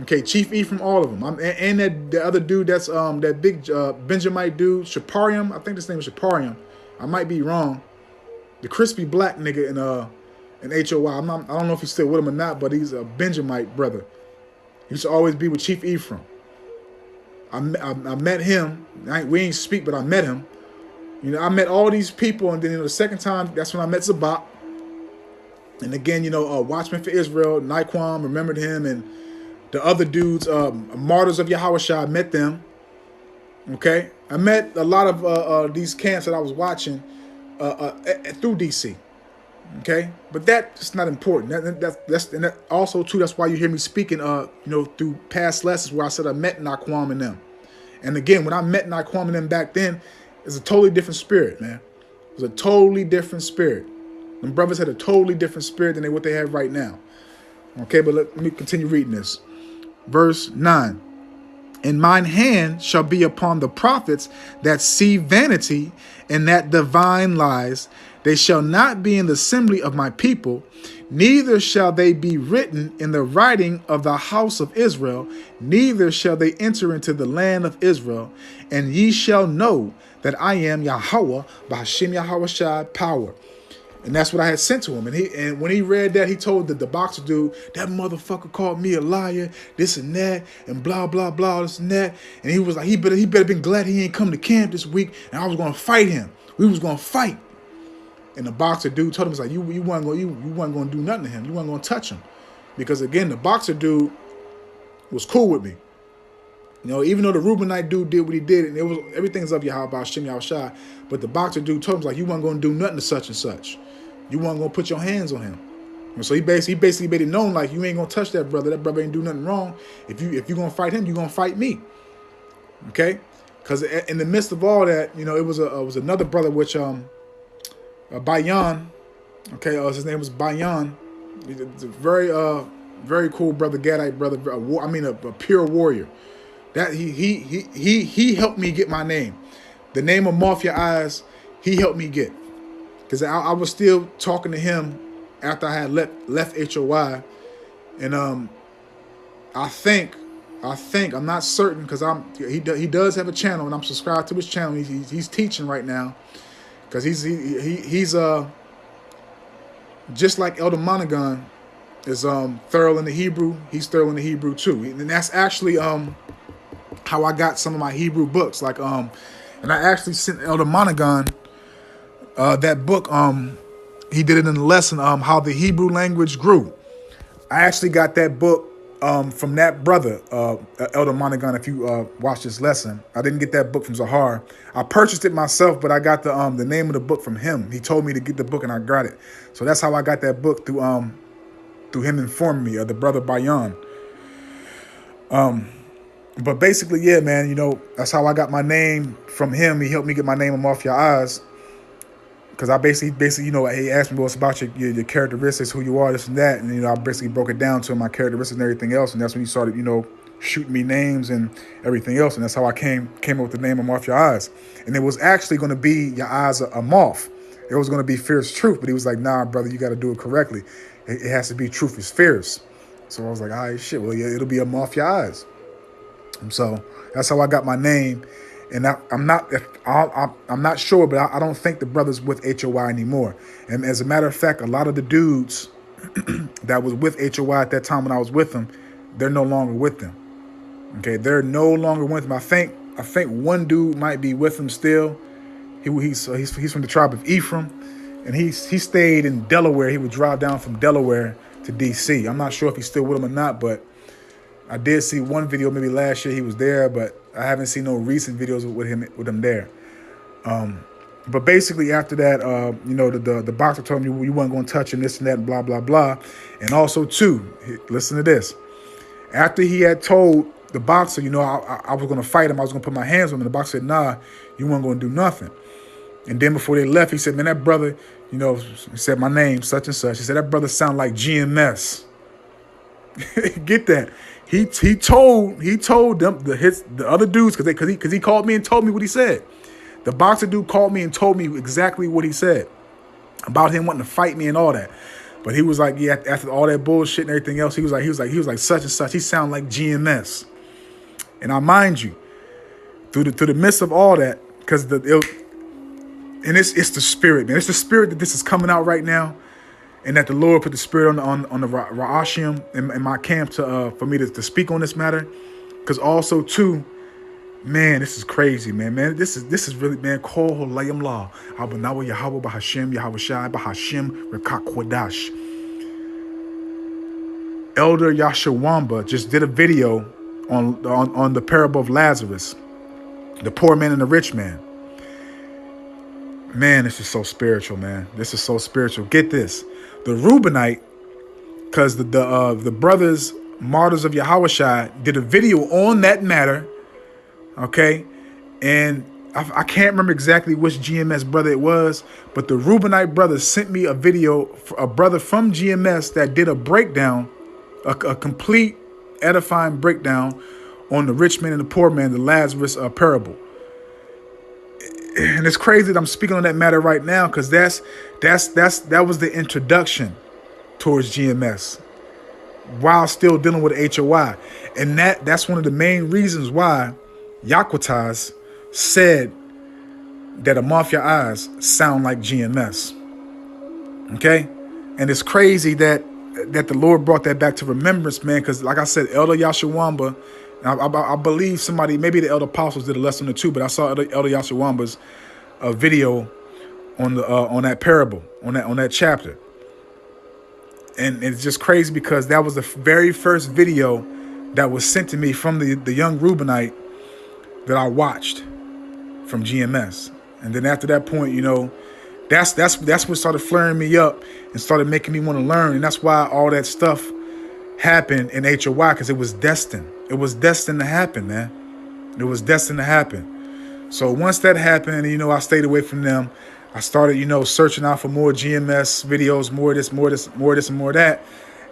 Okay, Chief Ephraim, all of them. And the other dude that's that big Benjamite dude, Shaparium. I think his name is Shaparium. I might be wrong. The crispy black nigga in HOY. I don't know if he's still with him or not, but he's a Benjamite brother. He used to always be with Chief Ephraim. I met him. We ain't speak, but I met him. I met all these people, and then the second time, that's when I met Zabak. And again, Watchman for Israel, Naquam, remembered him, and the other dudes, Martyrs of Yahushua, I met them. Okay, I met a lot of these camps that I was watching through DC. Okay, but that's not important. That's also too. That's why you hear me speaking. Through past lessons where I said I met Naquam and them. And again, when I met Naquam and them back then, it's a totally different spirit, man. It was a totally different spirit. Them brothers had a totally different spirit than what they have right now. Okay, but let me continue reading this. Verse 9. And mine hand shall be upon the prophets that see vanity and that divine lies. They shall not be in the assembly of my people, neither shall they be written in the writing of the house of Israel, neither shall they enter into the land of Israel. And ye shall know that I am Yahweh, Bahashim Yahweh Shai power. And that's what I had sent to him. And when he read that, he told the boxer dude, that motherfucker called me a liar, this and that, and blah, blah, blah, this and that. And he was like, he better been glad he ain't come to camp this week, and I was gonna fight him. We was gonna fight. And the boxer dude told him, it's like, you weren't gonna do nothing to him. You weren't gonna touch him. Because again, the boxer dude was cool with me. You know, even though the Reubenite dude did what he did, and it was everything's up Yahweh Shem Yahushai, but the boxer dude told him, like, you weren't gonna do nothing to such and such. You weren't gonna put your hands on him. And so he basically made it known, like, you ain't gonna touch that brother. That brother ain't do nothing wrong. If you gonna fight him, you gonna fight me. Okay? Because in the midst of all that, you know, it was another brother, which Bayan. Okay, his name was Bayan. He's a very cool brother, Gadite brother. A pure warrior. That he helped me get my name. The name of Mafia Eyes, he helped me get. Because I was still talking to him after I had left HOI. And I think, I'm not certain, because he does have a channel, and I'm subscribed to his channel. He's teaching right now. Because he's just like Elder Monaghan is thorough in the Hebrew, he's thorough in the Hebrew too. And that's actually how I got some of my Hebrew books. Like and I actually sent Elder Monaghan that book. He did it in the lesson, how the Hebrew language grew. I actually got that book from that brother, Elder Monaghan. If you watch this lesson, I didn't get that book from Zahar. I purchased it myself, but I got the name of the book from him. He told me to get the book, and I got it. So that's how I got that book, through him informing me, the brother Bayan. But basically, yeah, man, you know, that's how I got my name from him. He helped me get my name off your eyes. Because I basically, you know, he asked me what's about your characteristics, who you are, this and that. And, you know, I basically broke it down to him, my characteristics and everything else. And that's when he started, you know, shooting me names and everything else. And that's how I came up with the name of Moth Your Eyes. And it was actually going to be Your Eyes a Moth. It was going to be Fierce Truth. But he was like, nah, brother, you got to do it correctly. It has to be Truth is Fierce. So I was like, all right, shit, well, yeah, it'll be a Moth Your Eyes. And so that's how I got my name. And I'm not sure, but I don't think the brother's with HOI anymore. And as a matter of fact, a lot of the dudes that was with HOI at that time when I was with them, they're no longer with them. Okay, they're no longer with them. I think one dude might be with them still. He's from the tribe of Ephraim, and he stayed in Delaware. He would drive down from Delaware to DC. I'm not sure if he's still with them or not, but I did see one video maybe last year he was there, but I haven't seen no recent videos with him there. But basically after that, you know, the boxer told me you weren't going to touch him, this and that, and blah, blah, blah. And also, too, listen to this. After he had told the boxer, you know, I was going to fight him, I was going to put my hands on him, the boxer said, nah, you weren't going to do nothing. And then before they left, he said, man, that brother, you know, he said my name, such and such. He said, that brother sound like GMS. Get that. He told them the other dudes because he called me and told me what he said. The boxer dude called me and told me exactly what he said about him wanting to fight me and all that. But he was like, yeah, after all that bullshit and everything else, he was like such and such. He sounded like GMS. And I mind you, through the midst of all that, because it's the spirit, man. It's the spirit that this is coming out right now. And that the Lord put the spirit on the Ra'ashim in my camp for me to speak on this matter. Because also, too, man, this is crazy, man. This is really, man, Kol Holayim La. Abanawa Yahweh Bahashim, Yahweh Shai Bahashim, Rekak Kwadash. Elder Yashawamba just did a video on the parable of Lazarus, the poor man and the rich man. Man, this is so spiritual, man. This is so spiritual. Get this. The Reubenite, because the brothers, martyrs of Yahushua, did a video on that matter, okay? And I can't remember exactly which GMS brother it was, but the Reubenite brother sent me a video, a brother from GMS that did a breakdown, a complete edifying breakdown on the rich man and the poor man, the Lazarus parable. And it's crazy that I'm speaking on that matter right now because that was the introduction towards GMS while still dealing with HOI. And that's one of the main reasons why Yaquataz said that a Mafia Eyes sound like GMS. Okay? And it's crazy that the Lord brought that back to remembrance, man, because like I said, Elder Yashawamba, I believe somebody, maybe the Elder Apostles did a lesson or two, but I saw Elder Yashawamba's video on that parable, on that chapter. And it's just crazy because that was the very first video that was sent to me from the young Reubenite that I watched from GMS. And then after that point, you know, that's what started flaring me up and started making me want to learn. And that's why all that stuff happened in HOY, because it was destined. It was destined to happen, man. It was destined to happen. So once that happened, you know, I stayed away from them. I started, you know, searching out for more GMS videos, more of this, and more of that.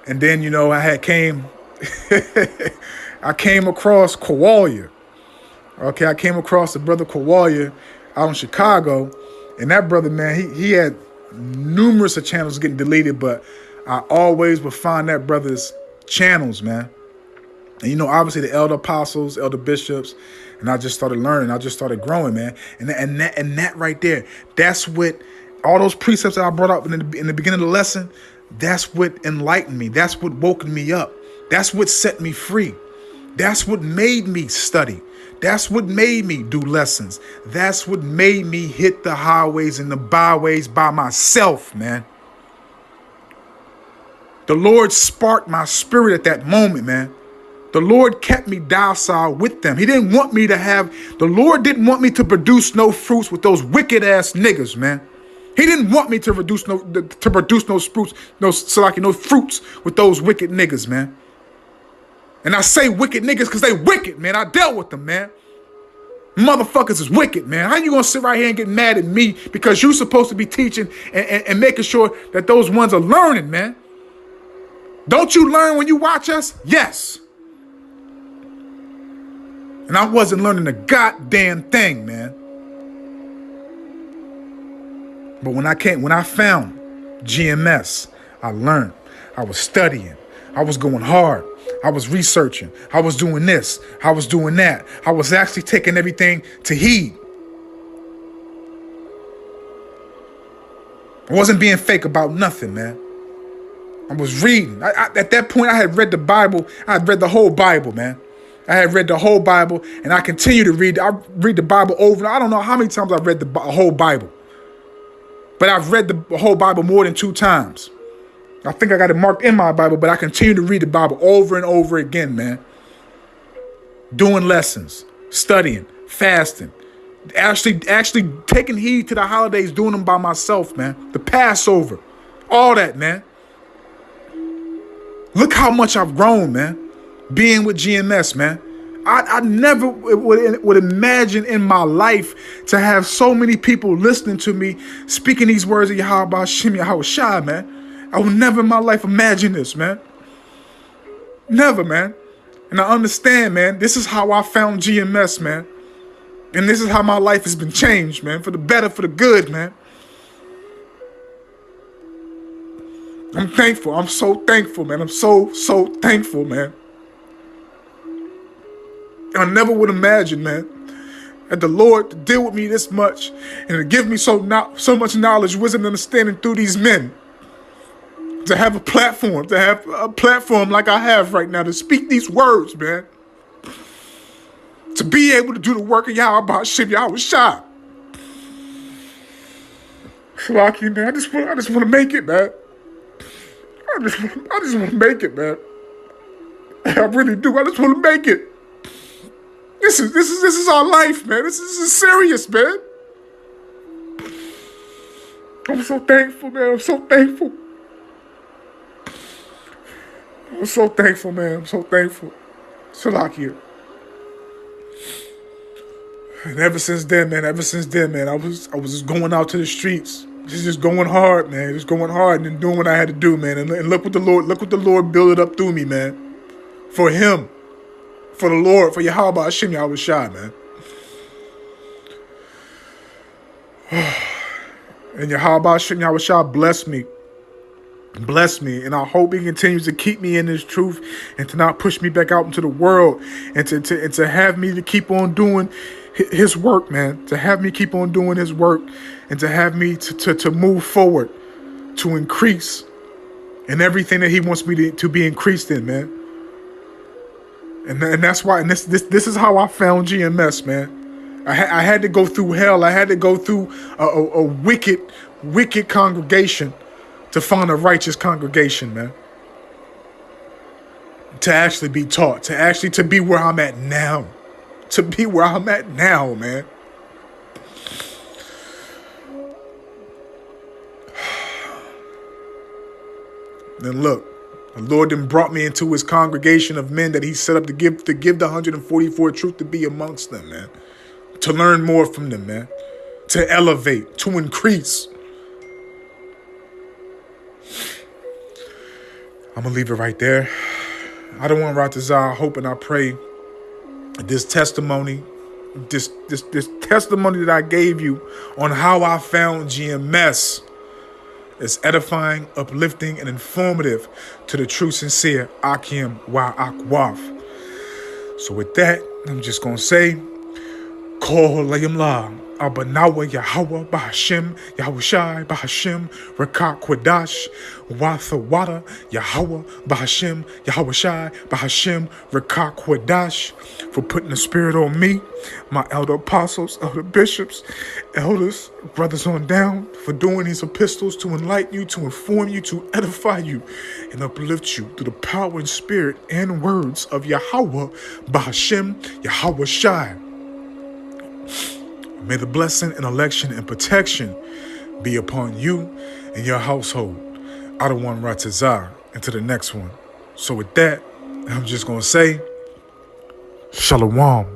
And then, you know, I came across Kowalya. Okay, I came across the brother Kowalya out in Chicago. And that brother, man, he had numerous of channels getting deleted, but I always would find that brother's channels, man. And, you know, obviously the elder apostles, elder bishops, and I just started learning. I just started growing, man. And that right there, that's what, all those precepts that I brought up in the beginning of the lesson, that's what enlightened me. That's what woke me up. That's what set me free. That's what made me study. That's what made me do lessons. That's what made me hit the highways and the byways by myself, man. The Lord sparked my spirit at that moment, man. The Lord kept me docile with them. The Lord didn't want me to produce no fruits with those wicked ass niggas, man. He didn't want me to produce no fruits, no fruits with those wicked niggas, man. And I say wicked niggas because they wicked, man. I dealt with them, man. Motherfuckers is wicked, man. How you gonna sit right here and get mad at me because you supposed to be teaching and making sure that those ones are learning, man? Don't you learn when you watch us? Yes. And I wasn't learning a goddamn thing, man. But when I found GMS, I learned. I was studying. I was going hard. I was researching. I was doing this. I was doing that. I was actually taking everything to heed. I wasn't being fake about nothing, man. I was reading. At that point, I had read the Bible. I had read the whole Bible, man. I had read the whole Bible, and I continue to read. I read the Bible over. I don't know how many times I've read the whole Bible. But I've read the whole Bible more than 2 times. I think I got it marked in my Bible, but I continue to read the Bible over and over again, man. Doing lessons, studying, fasting, actually taking heed to the holidays, doing them by myself, man. The Passover, all that, man. Look how much I've grown, man. Being with GMS, man. I never would imagine in my life to have so many people listening to me speaking these words of Yahweh Shem Yahweh Shai, man. I would never in my life imagine this, man. Never, man. And I understand, man. This is how I found GMS, man. And this is how my life has been changed, man. For the better, for the good, man. I'm thankful. I'm so thankful, man. I'm so thankful, man. I never would imagine, man, that the Lord to deal with me this much and to give me so much knowledge, wisdom, and understanding through these men. To have a platform like I have right now, to speak these words, man. To be able to do the work of Yahweh Shem Yahweh Shai. Shalaki, man, I just want to make it, man. I just want to make it, man. I really do. I just want to make it. This is our life, man. This is serious, man. I'm so thankful, man. I'm so thankful. I'm so thankful, man. I'm so thankful. Shalakia. And ever since then, man, I was just going out to the streets. Just going hard, man. Just going hard and doing what I had to do, man. And look what the Lord built it up through me, man. For him. For the Lord, for Yahweh Hashem Yahweh Shai, man. And Yahweh Hashem Yahweh Shai bless me. Bless me. And I hope he continues to keep me in this truth and to not push me back out into the world and to have me to keep on doing his work, man. To have me keep on doing his work and to have me to move forward. to increase in everything that he wants me to be increased in, man. And that's why, and this is how I found GMS, man. I had to go through hell. I had to go through a wicked congregation to find a righteous congregation, man. To actually be taught, to be where I'm at now. To be where I'm at now, man. Then look, the Lord then brought me into his congregation of men that he set up to give the 144 truth to be amongst them, man. To learn more from them, man. To elevate, to increase. I'm going to leave it right there. I don't want Ratazar. I hope and I pray this testimony, this testimony that I gave you on how I found GMS is edifying, uplifting, and informative to the true, sincere Akim Wa Akwaf. So with that, I'm just going to say, Kol Layim La, Abanawa Yahweh Bahashim, Yahushai Bahashim, Rakak Kwadash, Wathawada, Yahweh Bahashim, Yahushai Bahashim, Rakak Kwadash, for putting the Spirit on me, my elder apostles, elder bishops, elders, brothers on down, for doing these epistles to enlighten you, to inform you, to edify you, and uplift you through the power and spirit and words of Yahweh Bahashim, Yahushai. May the blessing and election and protection be upon you and your household. I don't want Ratazar into the next one. So with that, I'm just going to say, Shalom.